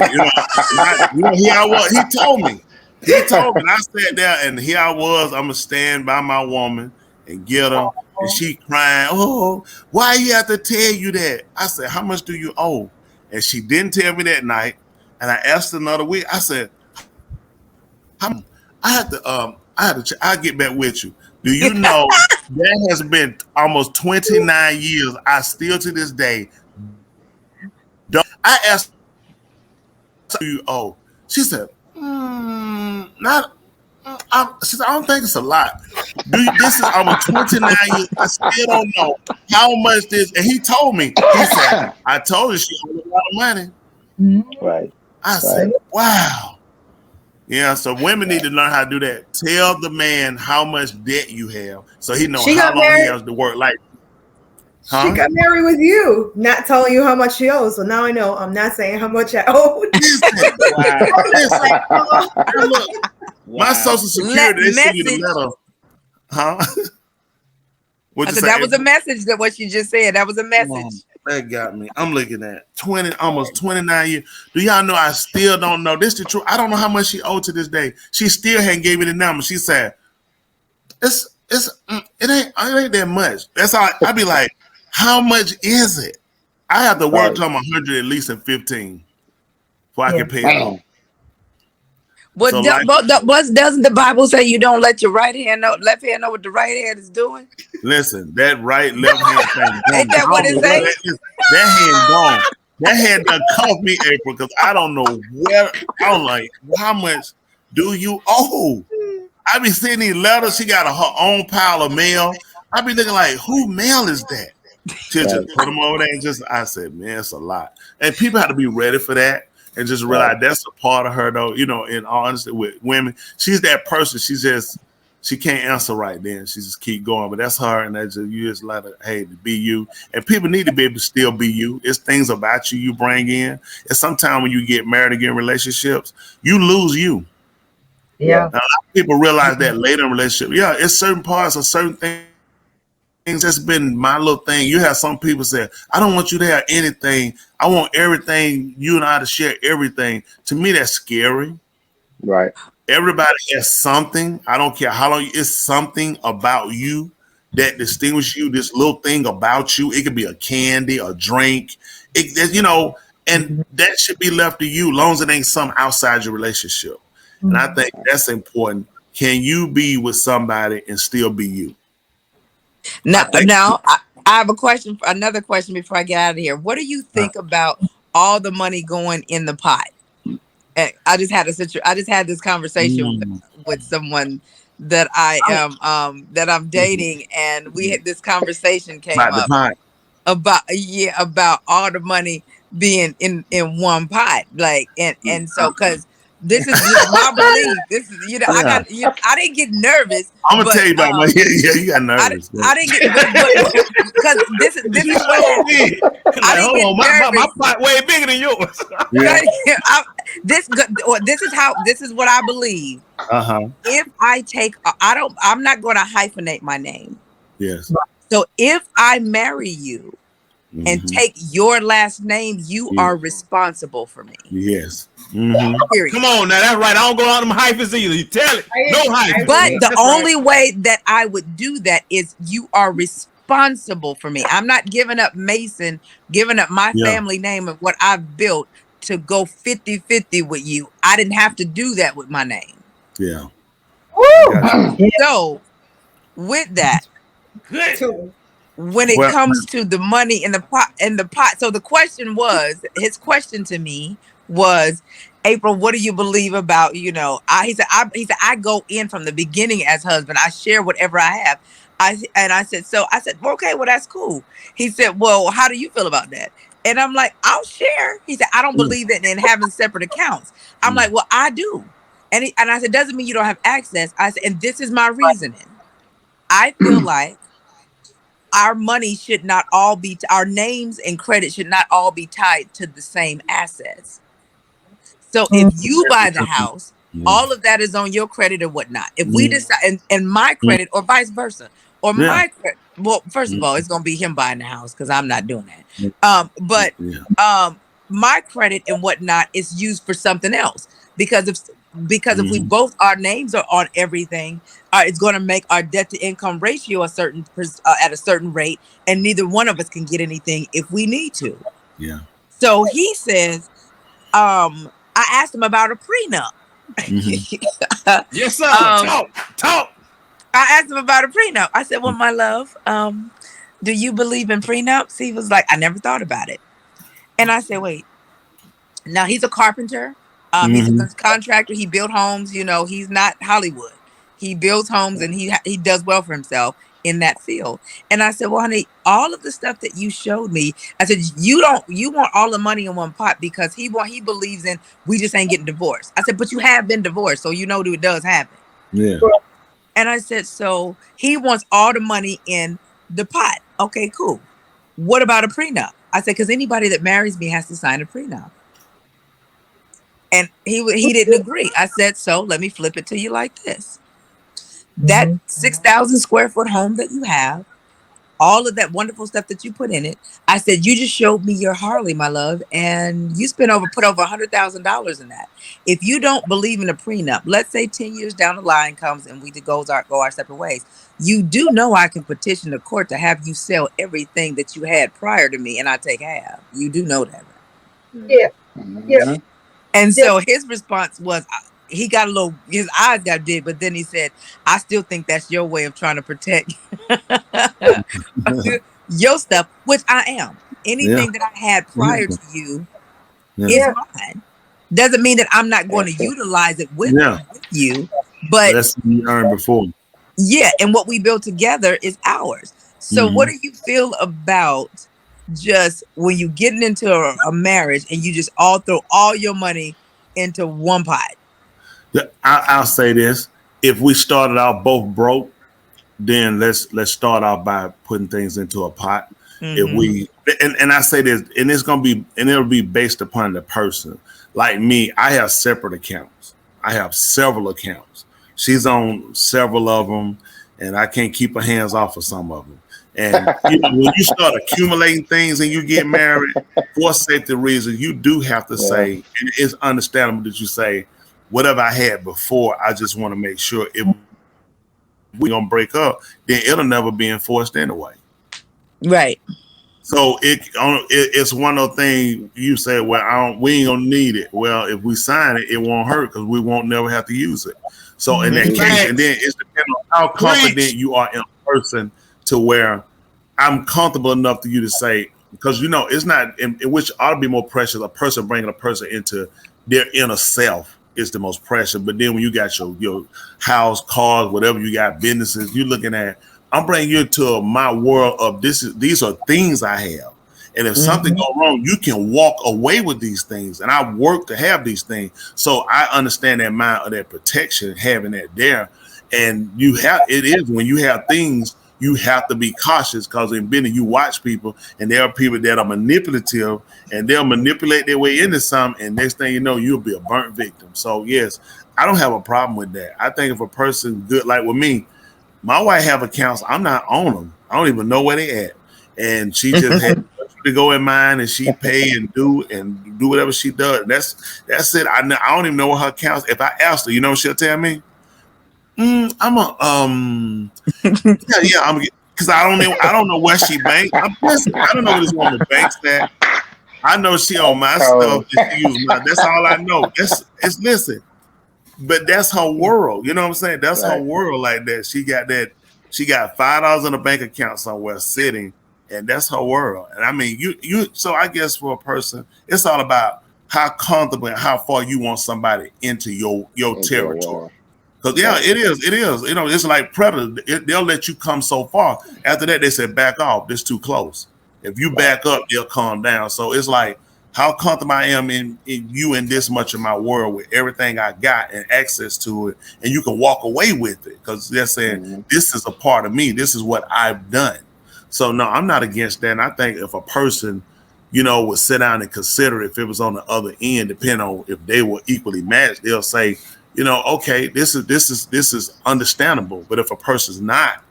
here I was. He told me. And I sat there, and here I was. I'm gonna stand by my woman and get her, and she crying, oh, why you have to tell you that? I said, how much do you owe? And she didn't tell me that night. And I asked another week, I said, I'll get back with you. Do you know that has been almost 29 years? I still to this day don't. I asked you, oh, she said, not. She said, I don't think it's a lot. This is almost 29 years. I still don't know how much this. And he told me, he said, I told her she owed a lot of money. Right. I said, wow. Yeah, so women need to learn how to do that. Tell the man how much debt you have so he knows how long he has to work. Like, She got married with you, not telling you how much she owes. So now I know I'm not saying how much I owe. Look, my social security, they send you the letter. Huh? That was a message that what you just said. That was a message. That got me. I'm looking at almost 29 years. Do y'all know I still don't know? This is the truth. I don't know how much she owed to this day. She still hadn't gave me the number. She said, it ain't that much. That's all. I be like, how much is it? I have to work till I'm 100 at least in 15 before I can pay it off. But so doesn't the Bible say you don't let your left hand know what the right hand is doing? Listen, that left hand thing. Ain't that what it says? That hand gone. That hand done cuffed me, April, because I don't know where. I'm like, how much do you owe? I be seeing these letters. She got her own pile of mail. I be looking like, who mail is that? She just put them over there and I said, man, it's a lot. And people have to be ready for that. And just realize that's a part of her, though. You know, in all honesty, with women, she's that person. She can't answer right then. She just keep going. But that's her, and that's just, you just let her, hey, to be you. And people need to be able to still be you. It's things about you bring in. And sometimes when you get married again, relationships, you lose you. Yeah. Now, a lot of people realize that later in relationship. Yeah, it's certain parts of certain things. That's been my little thing. You have some people say, I don't want you to have anything. I want everything, you and I to share everything. To me, that's scary. Right. Everybody has something. I don't care how long. It's something about you that distinguishes you. This little thing about you. It could be a candy, a drink. And that should be left to you, as long as it ain't something outside your relationship. And I think that's important. Can you be with somebody and still be you? Now, I have another question before I get out of here. What do you think about all the money going in the pot? I just had this conversation with someone that I'm dating, and we had this conversation came up about all the money being in one pot, like and so because this is just my belief. This is I didn't get nervous. I'm gonna tell you about my you got nervous. I didn't get because this is what happened. Hold on, my pot way bigger than yours. This is what I believe. If I'm not going to hyphenate my name. Yes. So if I marry you and take your last name, you are responsible for me. Yes. Come on now, that's right. I don't go out them hyphens either. You tell it. No hyphens. But the only way that I would do that is you are responsible for me. I'm not giving up Mason, giving up my family name and what I've built to go 50-50 with you. I didn't have to do that with my name. Yeah. So with that, when it comes to the money in the pot, so the question was, his question to me was, April, what do you believe about, he said, I go in from the beginning as husband. I share whatever I have. I said, well, okay, well, that's cool. He said, well, how do you feel about that? And I'm like, I'll share. He said, I don't believe in having separate accounts. I'm like, well, I do. And I said, doesn't mean you don't have access. I said, and this is my reasoning. I feel like our money should not all be, our names and credit should not all be tied to the same assets. So if you buy the house, all of that is on your credit or whatnot. If we decide, and my credit or vice versa, or my credit, well, first of all, it's going to be him buying the house because I'm not doing that. But my credit and whatnot is used for something else because if we both, our names are on everything, it's going to make our debt to income ratio at a certain rate, and neither one of us can get anything if we need to. Yeah. So he says, I asked him about a prenup. Yes, sir. Talk. I asked him about a prenup. I said, well, my love, do you believe in prenups? He was like, I never thought about it. And I said, wait, now he's a carpenter. He's a contractor. He built homes. You know, he's not Hollywood. He builds homes and he does well for himself in that field. And I said, well, honey, all of the stuff that you showed me, I said, you want all the money in one pot because he believes in, we just ain't getting divorced. I said, but you have been divorced. So you know it does happen. Yeah. And I said, so he wants all the money in the pot. Okay, cool. What about a prenup? I said, because anybody that marries me has to sign a prenup. And he didn't agree. I said, so let me flip it to you like this. That 6,000 square foot home that you have, all of that wonderful stuff that you put in it. I said, you just showed me your Harley, my love, and you put over $100,000 in that. If you don't believe in a prenup, let's say 10 years down the line comes and we go our separate ways. You do know I can petition the court to have you sell everything that you had prior to me, and I take half. You do know that, right? Yeah. And so his response was, he got his eyes got big, but then he said, I still think that's your way of trying to protect your stuff, which I am. Anything that I had prior to you is mine. Doesn't mean that I'm not going to utilize it with you, but that's what you earned before. Yeah, and what we built together is ours. So what do you feel about just when you getting into a marriage and you just all throw all your money into one pot? I'll say this: if we started out both broke, then let's start out by putting things into a pot. If we and I say this, and it'll be based upon the person. Like me, I have separate accounts. I have several accounts. She's on several of them, and I can't keep her hands off of some of them. And when you start accumulating things and you get married, for safety reasons, you do have to say, and it's understandable that you say, whatever I had before, I just want to make sure if we're going to break up, then it'll never be enforced anyway. Right. So it's one of those things you say, well, we ain't going to need it. Well, if we sign it, it won't hurt because we won't never have to use it. So in that case, and then it's depending on how confident you are in a person to where I'm comfortable enough to you to say, because it's not in which ought to be more precious. A person bringing a person into their inner self is the most precious. But then when you got your house, cars, whatever you got, businesses, you're looking at, I'm bringing you to my world of these are things I have. And if something goes wrong, you can walk away with these things. And I work to have these things. So I understand that mind of that protection, having that there. And it is when you have things, you have to be cautious because in business, you watch people and there are people that are manipulative and they'll manipulate their way into something. And next thing you know, you'll be a burnt victim. So yes, I don't have a problem with that. I think if a person good, like with me, my wife have accounts, I'm not on them. I don't even know where they at. And she just had to go in mine and she pay and do whatever she does. That's it. I don't even know what her accounts. If I asked her, she'll tell me, I'm I'm because I don't know where she banks. I don't know where this woman banks at. I know she on my stuff. She use mine. That's all I know. Listen, but that's her world. You know what I'm saying? That's her world like that. She got $5 in a bank account somewhere sitting. And that's her world. And I mean, so I guess for a person, it's all about how comfortable and how far you want somebody into your territory. Because it is. It's like predator. They'll let you come so far. After that, they say back off. This too close. If you back up, they'll calm down. So it's like how comfortable I am in you in this much of my world with everything I got and access to it, and you can walk away with it because they're saying this is a part of me. This is what I've done. So no, I'm not against that. And I think if a person, would sit down and consider if it was on the other end, depending on if they were equally matched, they'll say, okay, this is understandable. But if a person's not,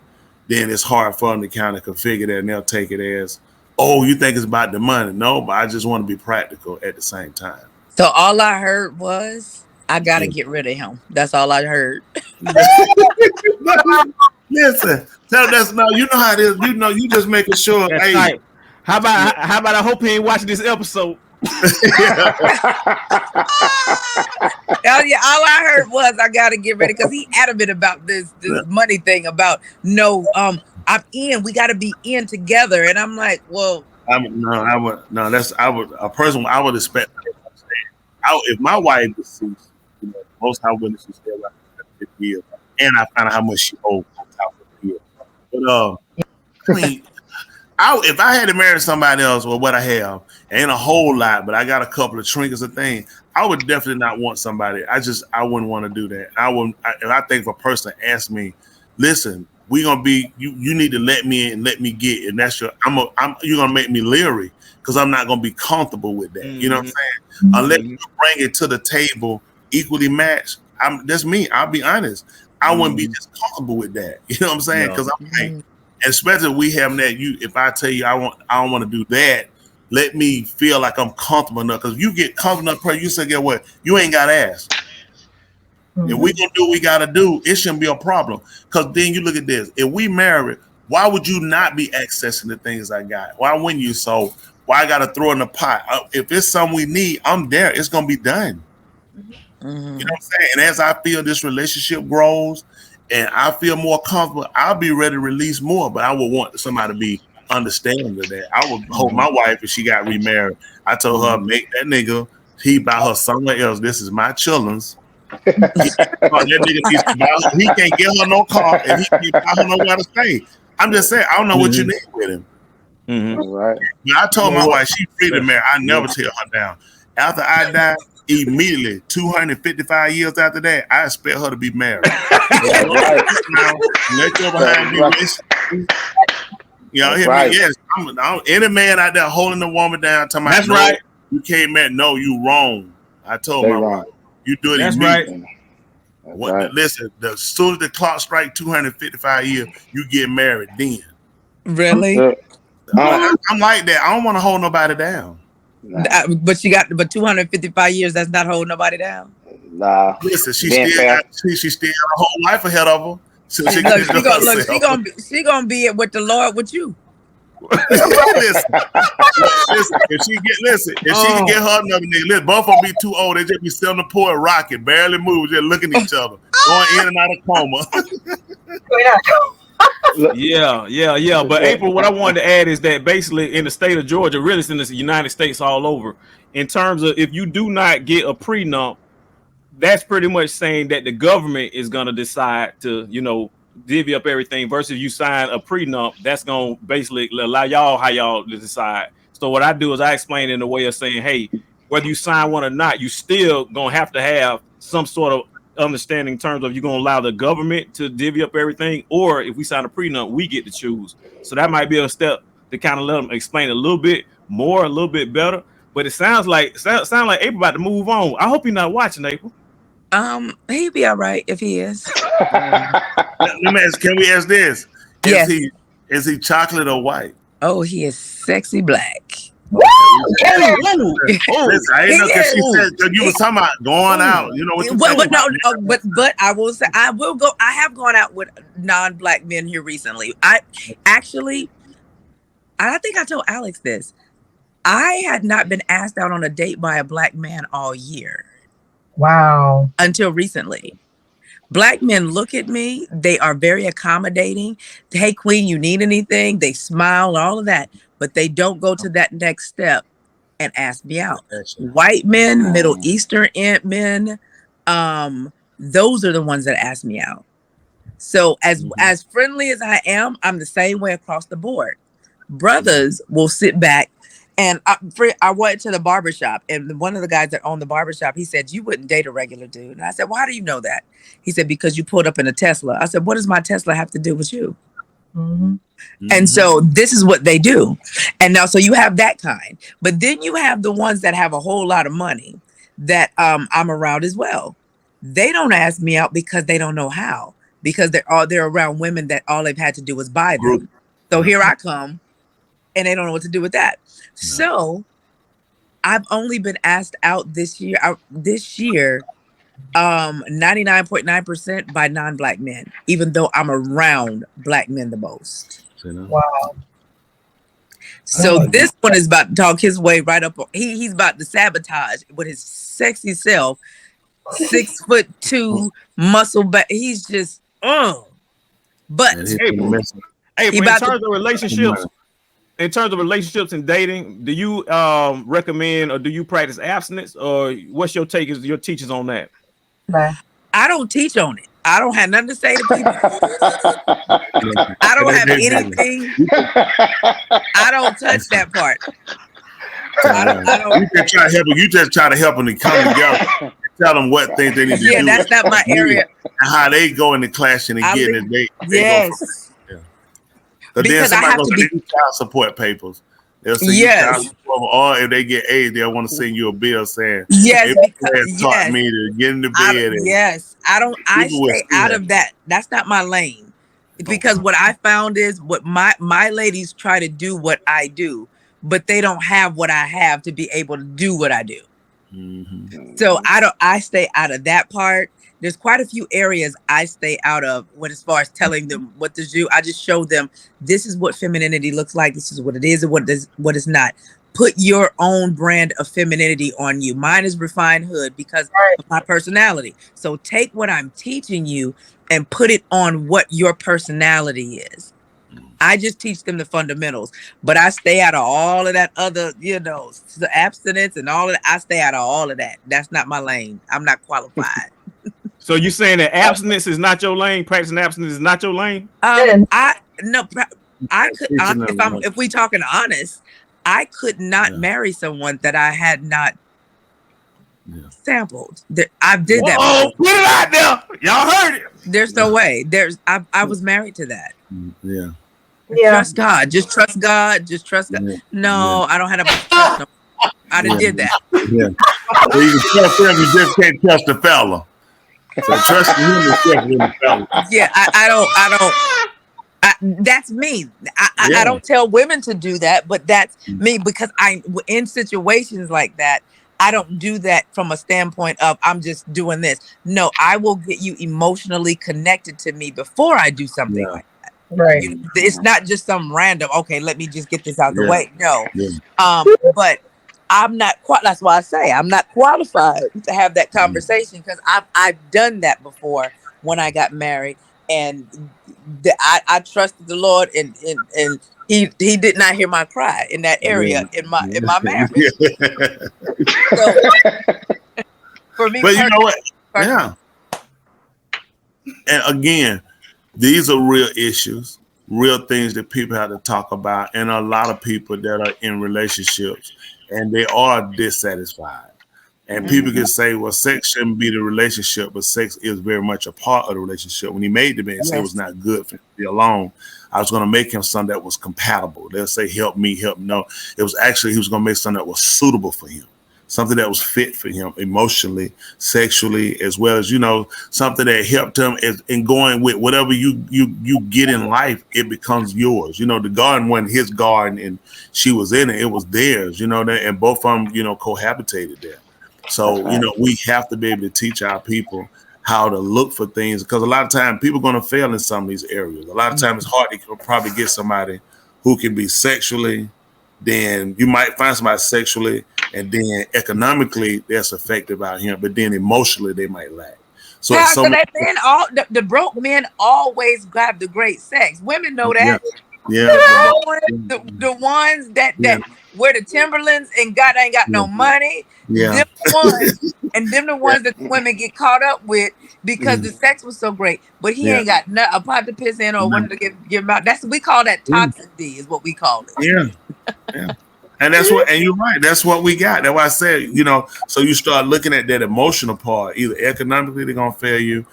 then it's hard for them to kind of configure that, and they'll take it as, oh, you think it's about the money? No, but I just want to be practical at the same time. So all I heard was, I gotta get rid of him. That's all I heard. Listen, that's no. You know how it is. You just making sure. Hey, right. How about I hope he ain't watching this episode. Yeah, all I heard was I gotta get ready because he adamant about this money thing about no, I'm in. We gotta be in together, and I'm like, well, I would expect. If my wife deceased, most high witnesses still like 50 years, and I found out how much she owed on top of the year. But I mean, if I had to marry somebody else with what I have, ain't a whole lot, but I got a couple of trinkets and things, I would definitely not want somebody. I wouldn't want to do that. If I think if a person asked me, listen, we gonna be you need to let me in and let me get, and that's you're gonna make me leery because I'm not gonna be comfortable with that. You know what I'm saying? Unless you bring it to the table equally matched. That's me. I'll be honest. I wouldn't be just comfortable with that. You know what I'm saying? Because I'm like, especially if we have that. If I tell you I don't want to do that, let me feel like I'm comfortable enough. Because you get comfortable enough, you say, get what? You ain't got to ask. If we gonna do what we gotta do, it shouldn't be a problem. Because then you look at this. If we married, why would you not be accessing the things I got? Why wouldn't you? So why I gotta throw in the pot? If it's something we need, I'm there. It's gonna be done. You know what I'm saying? And as I feel this relationship grows and I feel more comfortable, I'll be ready to release more. But I would want somebody to be understanding of that. I would hope my wife, if she got remarried, I told her, make that nigga, he buy her somewhere else. This is my children's. He can't get her no car and he can't buy her nowhere to stay. I'm just saying, I don't know what you need with him. Right. I told my wife she free to marry. I never tell her down. After I die, immediately 255 years after that, I expect her to be married. Now, let your behind be yes, I'm any man out there holding the woman down, talking about, right. You can't marry. No, you wrong. I told my wife. You do it. That's right. Listen, as soon as the clock strikes 255 years, you get married then. Really? I'm like that. I don't want to hold nobody down. But 255 years, that's not holding nobody down. Nah. Listen, she still got a whole life ahead of her. So she gonna be with the Lord with you. Listen, if she can get her another nigga, listen, both of them be too old. They just be sitting on the porch, rocking, barely move, just looking at each other, going in and out of coma. Yeah. But April, what I wanted to add is that basically in the state of Georgia, really it's in the United States all over, in terms of if you do not get a prenup, that's pretty much saying that the government is gonna decide to, divvy up everything versus you sign a prenup. That's gonna basically allow how y'all to decide. So what I do is I explain in a way of saying, hey, whether you sign one or not, you still gonna have to have some sort of understanding in terms of you're gonna allow the government to divvy up everything, or if we sign a prenup, we get to choose. So that might be a step to kind of let them explain a little bit more, a little bit better. But it sounds like April about to move on. I hope you're not watching, April. He'd be all right if he is. Let me ask, can we ask this? Yes. Is he chocolate or white? Oh, he is sexy black. Listen, I didn't know because she said you was talking about going out. You know what but I will say I will go. I have gone out with non-black men here recently. I think I told Alex this. I had not been asked out on a date by a black man all year. Wow. Until recently. Black men look at me. They are very accommodating. Hey, queen, you need anything? They smile, all of that. But they don't go to that next step and ask me out. White men, Middle Eastern men, those are the ones that ask me out. So as friendly as I am, I'm the same way across the board. Brothers will sit back. And I went to the barbershop, and one of the guys that owned the barbershop, he said, you wouldn't date a regular dude. And I said, why do you know that? He said, because you pulled up in a Tesla. I said, what does my Tesla have to do with you? And so this is what they do. And now, so you have that kind. But then you have the ones that have a whole lot of money that I'm around as well. They don't ask me out because they don't know how. Because they're around women that all they've had to do is buy them. So here I come, and they don't know what to do with that. So I've only been asked out this year 99.9% by non-black men, even though I'm around black men the most. Wow. So this one is about to talk his way right up. He's about to sabotage with his sexy self 6'2" muscle back. He's just but And Hey, he's messing. hey, he but about to in terms of relationships and dating, do you recommend or do you practice abstinence, or what's your your teachings on that? Bye. I don't teach on it. I don't have nothing to say to people. I don't have anything. I don't touch that part. I don't. You just try to help them. You just try to help them to come together. Tell them what things they need to do. Yeah, that's not my area. And how they go into clashing and getting it. They Yes. But then Because I somebody have goes to to be. child support papers. They'll send you child support, or if they get AIDS, they'll want to send you a bill saying, Yes, "Hey, because taught me to get in the bed." yes, I don't. I People will stay see out that. of that. That's not my lane. Because what I found is what my ladies try to do what I do, but they don't have what I have to be able to do what I do. Mhm. So I stay out of that part. There's quite a few areas I stay out of when as far as telling them what to do. I just show them this is what femininity looks like, this is what it is and what is not. Put your own brand of femininity on you. Mine is refined hood because of my personality. So take what I'm teaching you and put it on what your personality is. I just teach them the fundamentals, but I stay out of all of that other, the abstinence and all of that. I stay out of all of that. That's not my lane. I'm not qualified. So you saying that abstinence is not your lane? Practicing abstinence is not your lane? I could if we talking honest, I could not marry someone that I had not sampled. I did that. Oh, put it out there. Y'all heard it. There's no way. I was married to that. Yeah. Trust God. Just trust God. Just trust God. No, I don't have to trust him. I done did that. Yeah. So you can trust him, you just can't trust the fella. So trusting him is trusting the fella. Yeah, I don't. That's me. I don't tell women to do that, but that's me because in situations like that, I don't do that from a standpoint of I'm just doing this. No, I will get you emotionally connected to me before I do something like that. Right. It's not just some random, okay, let me just get this out the way. No. But I'm not that's why I say I'm not qualified to have that conversation because I've done that before when I got married, and I trusted the Lord, and he did not hear my cry in that area in my marriage. So, for me, but you know what? Yeah. And again, these are real issues, real things that people have to talk about, and a lot of people that are in relationships and they are dissatisfied. And people can say, well, sex shouldn't be the relationship, but sex is very much a part of the relationship. When he made the man say it was not good for him to be alone, I was going to make him something that was compatible. They'll say, help me, help me. No, it was actually, he was going to make something that was suitable for him, something that was fit for him emotionally, sexually, as well as, something that helped him in going with whatever you get in life, it becomes yours. The garden wasn't his garden and she was in it. It was theirs, and both of them, cohabitated there. So, we have to be able to teach our people how to look for things, because a lot of times people are going to fail in some of these areas. A lot of times it's hard to probably get somebody who can be sexually, then you might find somebody sexually, and then economically that's effective out here, but then emotionally they might lack. So the broke men always grab the great sex. Women know that. Yeah. The ones that wear the Timberlands and God ain't got no money. Yeah. Them the ones that the women get caught up with because the sex was so great, but he ain't got a pot to piss in or one to give him out. We call that toxic D, is what we call it. Yeah. And that's what, and you're right. That's what we got. That's why I said, so you start looking at that emotional part. Either economically they're gonna fail you,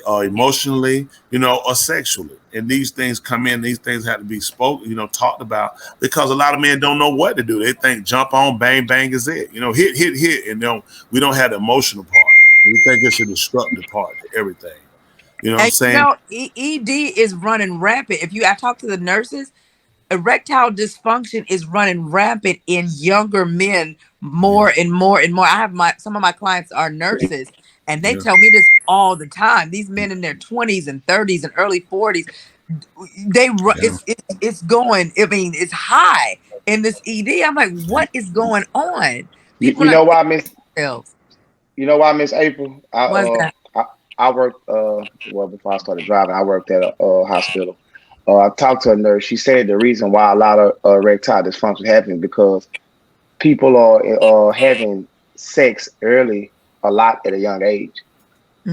or emotionally, or sexually. And these things come in. These things have to be spoken, talked about, because a lot of men don't know what to do. They think jump on, bang, bang is it. Hit, and we don't have the emotional part. We think it's a destructive part to everything. You know what I'm saying? ED is running rampant. I talk to the nurses, erectile dysfunction is running rampant in younger men more and more and more. I have some of my clients are nurses, and they tell me this all the time. These men in their 20s and 30s and early 40s, it's going. I mean, it's high in this ED. I'm like, what is going on? You know why, Miss? You know why, Miss April? What's that? I worked well before I started driving. I worked at a hospital. I talked to a nurse. She said the reason why a lot of erectile dysfunction happens because people are having sex early a lot at a young age. They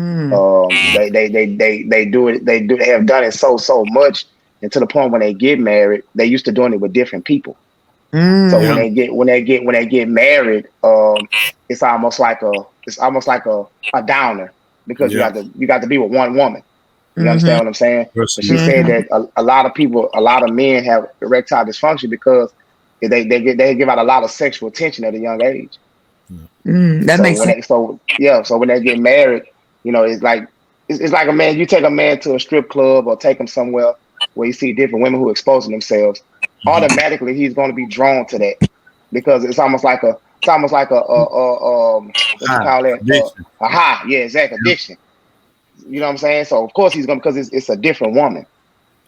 do it. They have done it so much, and to the point when they get married, they used to doing it with different people. So when they get married, it's almost like a downer because you got to be with one woman. You understand what I'm saying? But she said that a lot of people, a lot of men have erectile dysfunction because they give out a lot of sexual attention at a young age. That makes sense. So when they get married, it's like a man. You take a man to a strip club or take him somewhere where you see different women who are exposing themselves. Automatically, he's going to be drawn to that because it's almost like a what you call it? A high. Yeah, exactly. Addiction. You know what I'm saying? So of course he's going because it's a different woman.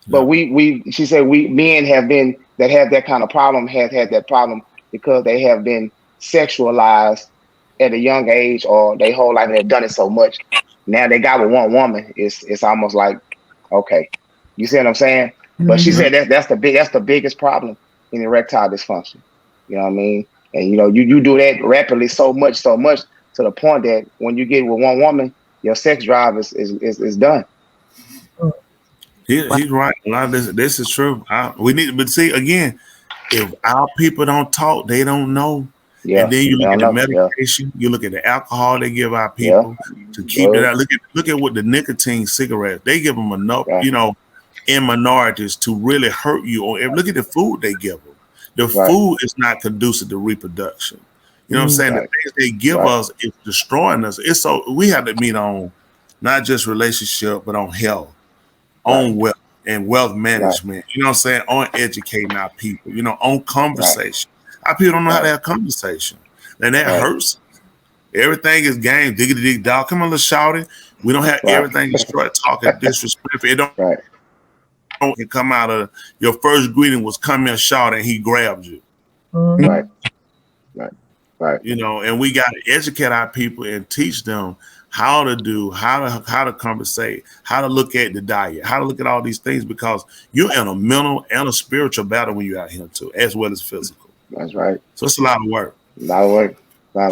But she said men have that kind of problem have had that problem because they have been sexualized at a young age or their whole life and they've done it so much. Now they got with one woman. It's almost like, okay, you see what I'm saying? But she said that's the biggest problem in erectile dysfunction. You know what I mean? And you do that rapidly so much to the point that when you get with one woman, your sex drive is done. He's right. A lot of this is true. We need, but see again, if our people don't talk, they don't know. Yeah, and then you look at the medication, you look at the alcohol they give our people to keep it out. Look at what the nicotine cigarettes they give them enough, in minorities to really hurt you. Or look at the food they give them. The food is not conducive to reproduction. You know what I'm saying? The things they give us is destroying us. It's so we have to meet on not just relationship, but on health, on wealth and wealth management. You know what I'm saying? On educating our people. On conversation. Our people don't know how to have conversation, and that hurts. Everything is game. Diggity dig dog. Come on, let's shout it. We don't have everything destroyed. Talking disrespectful. It don't. It come out of your first greeting was come here, shout, and he grabbed you. Right. And we got to educate our people and teach them how to conversate, how to look at the diet, how to look at all these things because you're in a mental and a spiritual battle when you're out here too, as well as physical. That's right. So it's a lot of work. A lot of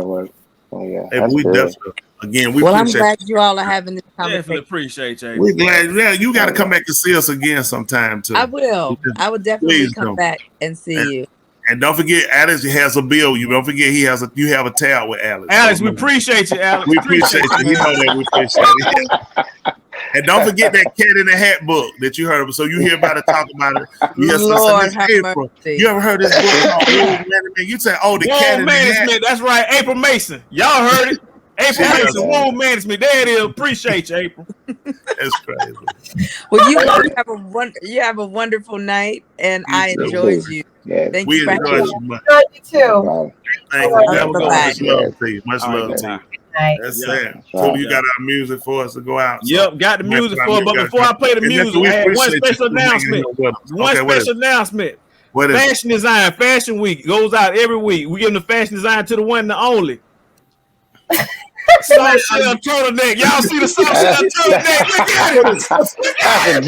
work. Oh yeah. Hey, we definitely. Again, I'm glad you all are having this conversation. Definitely appreciate you. We're glad. Yeah, you got to come back and see us again sometime too. I will. I would definitely come back and see you. And don't forget, Alex has a bill. You don't forget you have a tab with Alex. Alex, we appreciate you, Alex. We appreciate you. You know that we appreciate it. And don't forget that Cat in the Hat book that you heard of. So you hear about it, talk about it. Lord have mercy. You ever heard this book called Wool Management? You say, "Oh, the Cat in the Hat." That's right, April Mason. Y'all heard it. April Mason, Wool Management. There it is. Appreciate you, April. That's crazy. Well, you have a wonderful night, and I enjoyed you. Yeah. Thank we you for enjoyed having you. You too. Thank you. Much love to you. Much love to you. Night. That's it. So you got our music for us to go out. Yep, got the music for it. But before I play the music, I have one special announcement. Announcement. Fashion Design, Fashion Week goes out every week. We give the fashion design to the one and the only. Soft shell turtleneck. Y'all see the soft shell turtleneck? Look at it. That's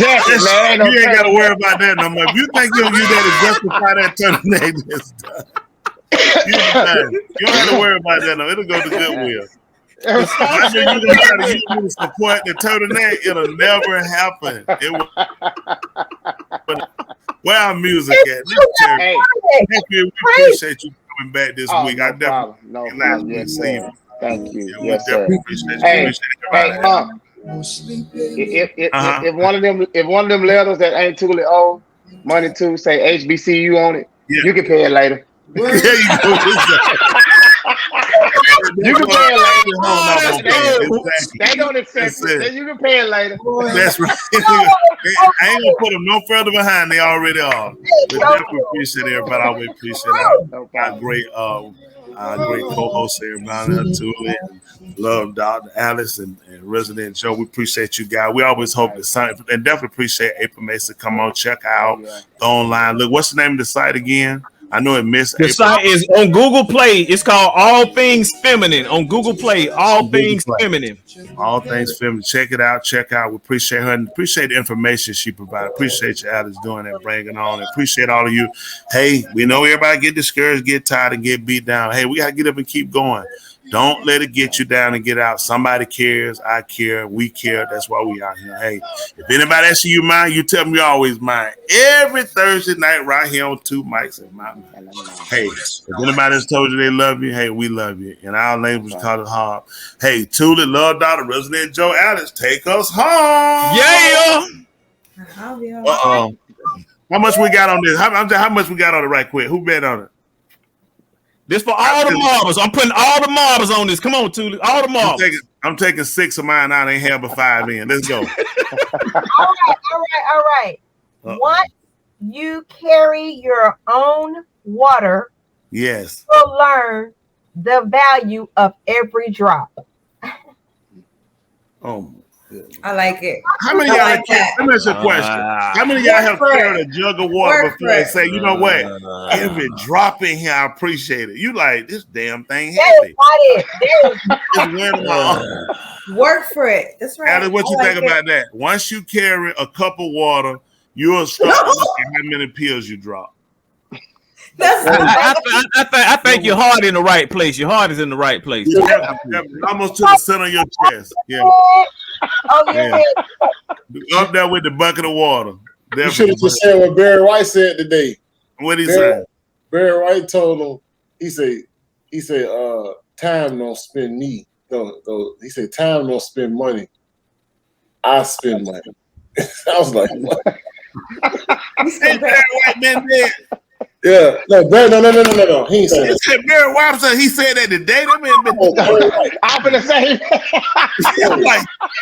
exactly, man. You ain't got to worry about that no more. If you think you'll use that to justify that turtleneck this time, you don't have to worry about that no. It'll go to Goodwill. I know you're gonna try to use me to support the turtleneck. It'll never happen. Where our music at? Hey, we appreciate you coming back this week. I definitely Thank you. Yeah, yes, sir. Hey, if one of them letters that ain't too old, money to say HBCU on it, you can pay it later. There you go. You can pay it later. They don't accept it. Then you can pay it later. That's right. I ain't gonna put them no further behind. They already are. We definitely appreciate everybody. I always appreciate our great co-host here, Mount Tully, and love Dr. Alice and Resident Joe. We appreciate you guys. We always hope that and definitely appreciate April Mason. Come on, check out, go online. Look, what's the name of the site again? I know it missed. The site is on Google Play. It's called All Things Feminine on Google Play. All Things Feminine. All Things Feminine. Check it out. Check out. We appreciate her and appreciate the information she provided. Appreciate you, Alice, doing that, bringing on. And appreciate all of you. Hey, we know everybody get discouraged, get tired, and get beat down. Hey, we got to get up and keep going. Don't let it get you down and get out. Somebody cares. I care. We care. That's why we out here. Hey, if anybody asks you mine, you tell me you always mine. Every Thursday night right here on Two Mics and My Man. Hey, if anybody has told you they love you, hey, we love you. And our language called it hard. Hey, Tuli, Love Daughter, Resident Joe Alex, take us home. Yeah. Uh-oh. How much we got on this? How much we got on it right quick? Who bet on it? This for all the marbles. I'm putting all the marbles on this. Come on, Tuli. All the marbles. I'm taking 6 of mine out. I ain't have but 5 in. Let's go. All right. Once you carry your own water, yes, you'll learn the value of every drop. Oh, I like it. how many of y'all? Let me ask you a question. How many of y'all have carried a jug of water before and say, you know what? Every drop in here, I appreciate it. You like this damn thing heavy. Work for it. That's right. Alice, what you think about that? Once you carry a cup of water, you'll start looking how many pills you drop. I think your heart in the right place. Your heart is in the right place. Almost to the center of your chest. Yeah. Oh, yeah. Up there with the bucket of water. You should have just said what Barry White said today. What he said? Barry White told him, he said, time don't spend me. He said, time don't spend money. I spend money. I was like, what? Barry White been there. Yeah, no. He ain't said that. Barry White said he said that today. That man been. I'm gonna say.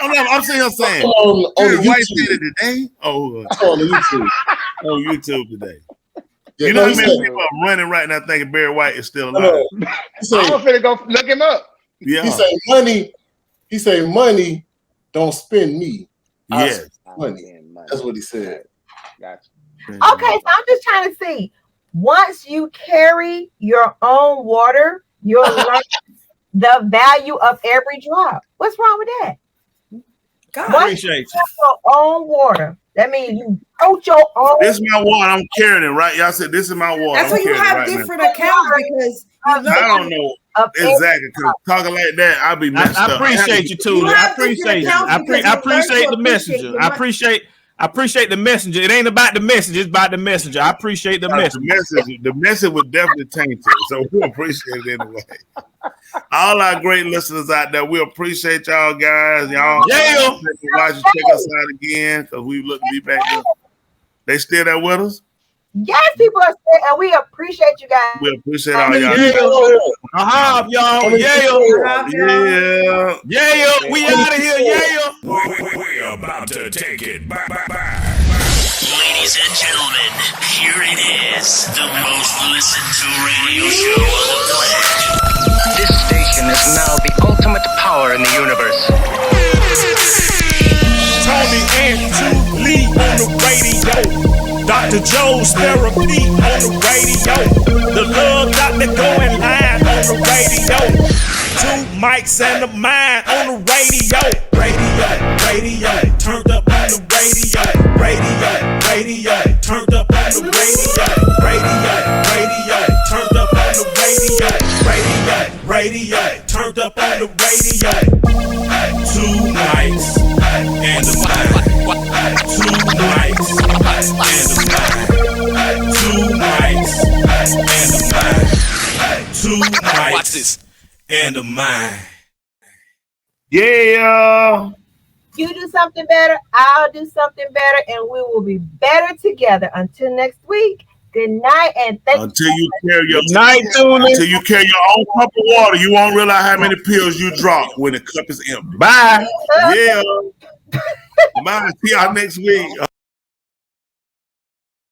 I'm saying. On White said it today. Oh, on YouTube. On YouTube today. Yeah, you know how many people are running right now thinking Barry White is still alive? I'm finna go look him up. Yeah. He say money don't spend me. Yes. Money. That's what he said. Gotcha. Okay, so I'm just trying to see. Once you carry your own water, you'll learn the value of every drop. What's wrong with that? God, once you carry your own water, that means you coach your own. This is my water. I'm carrying it, right? Y'all said this is my water. That's why you have different accounts because I don't know exactly. Because talking like that, I'll be messed up. I appreciate you, Tuli. I appreciate you. I appreciate the messenger. I appreciate the messenger. It ain't about the message, it's about the messenger. I appreciate the message. The message was definitely tainted, so we appreciate it anyway. All our great listeners out there, we appreciate y'all guys. Y'all watch and check us out again because we look to be back there. They still there with us? Yes, people are still, and we appreciate you guys. We appreciate all y'all. Y'all. Yeah. We out of here. Yeah. We're about to take it back. Ladies and gentlemen, here it is, the most listened to radio show on the planet. This station is now the ultimate power in the universe. Tony and Julie on the radio. Dr. Joe's therapy on the radio. The Love Doctor going live on the radio. Two mics and a mind on the radio. Radio, turned up on the radio. Radio, turned up on the radio. Radio, turned up on the radio. Radio, turned up on the radio. Two mics and a mind. Two mics and a mind. Two mics and a mind. Two mics. Watch this. And a mind. Yeah. You do something better, I'll do something better, and we will be better together. Until next week, good night and thank you. Until you carry your own cup of water, you won't realize how many pills you drop when the cup is empty. Bye. Yeah. Bye. See y'all next week.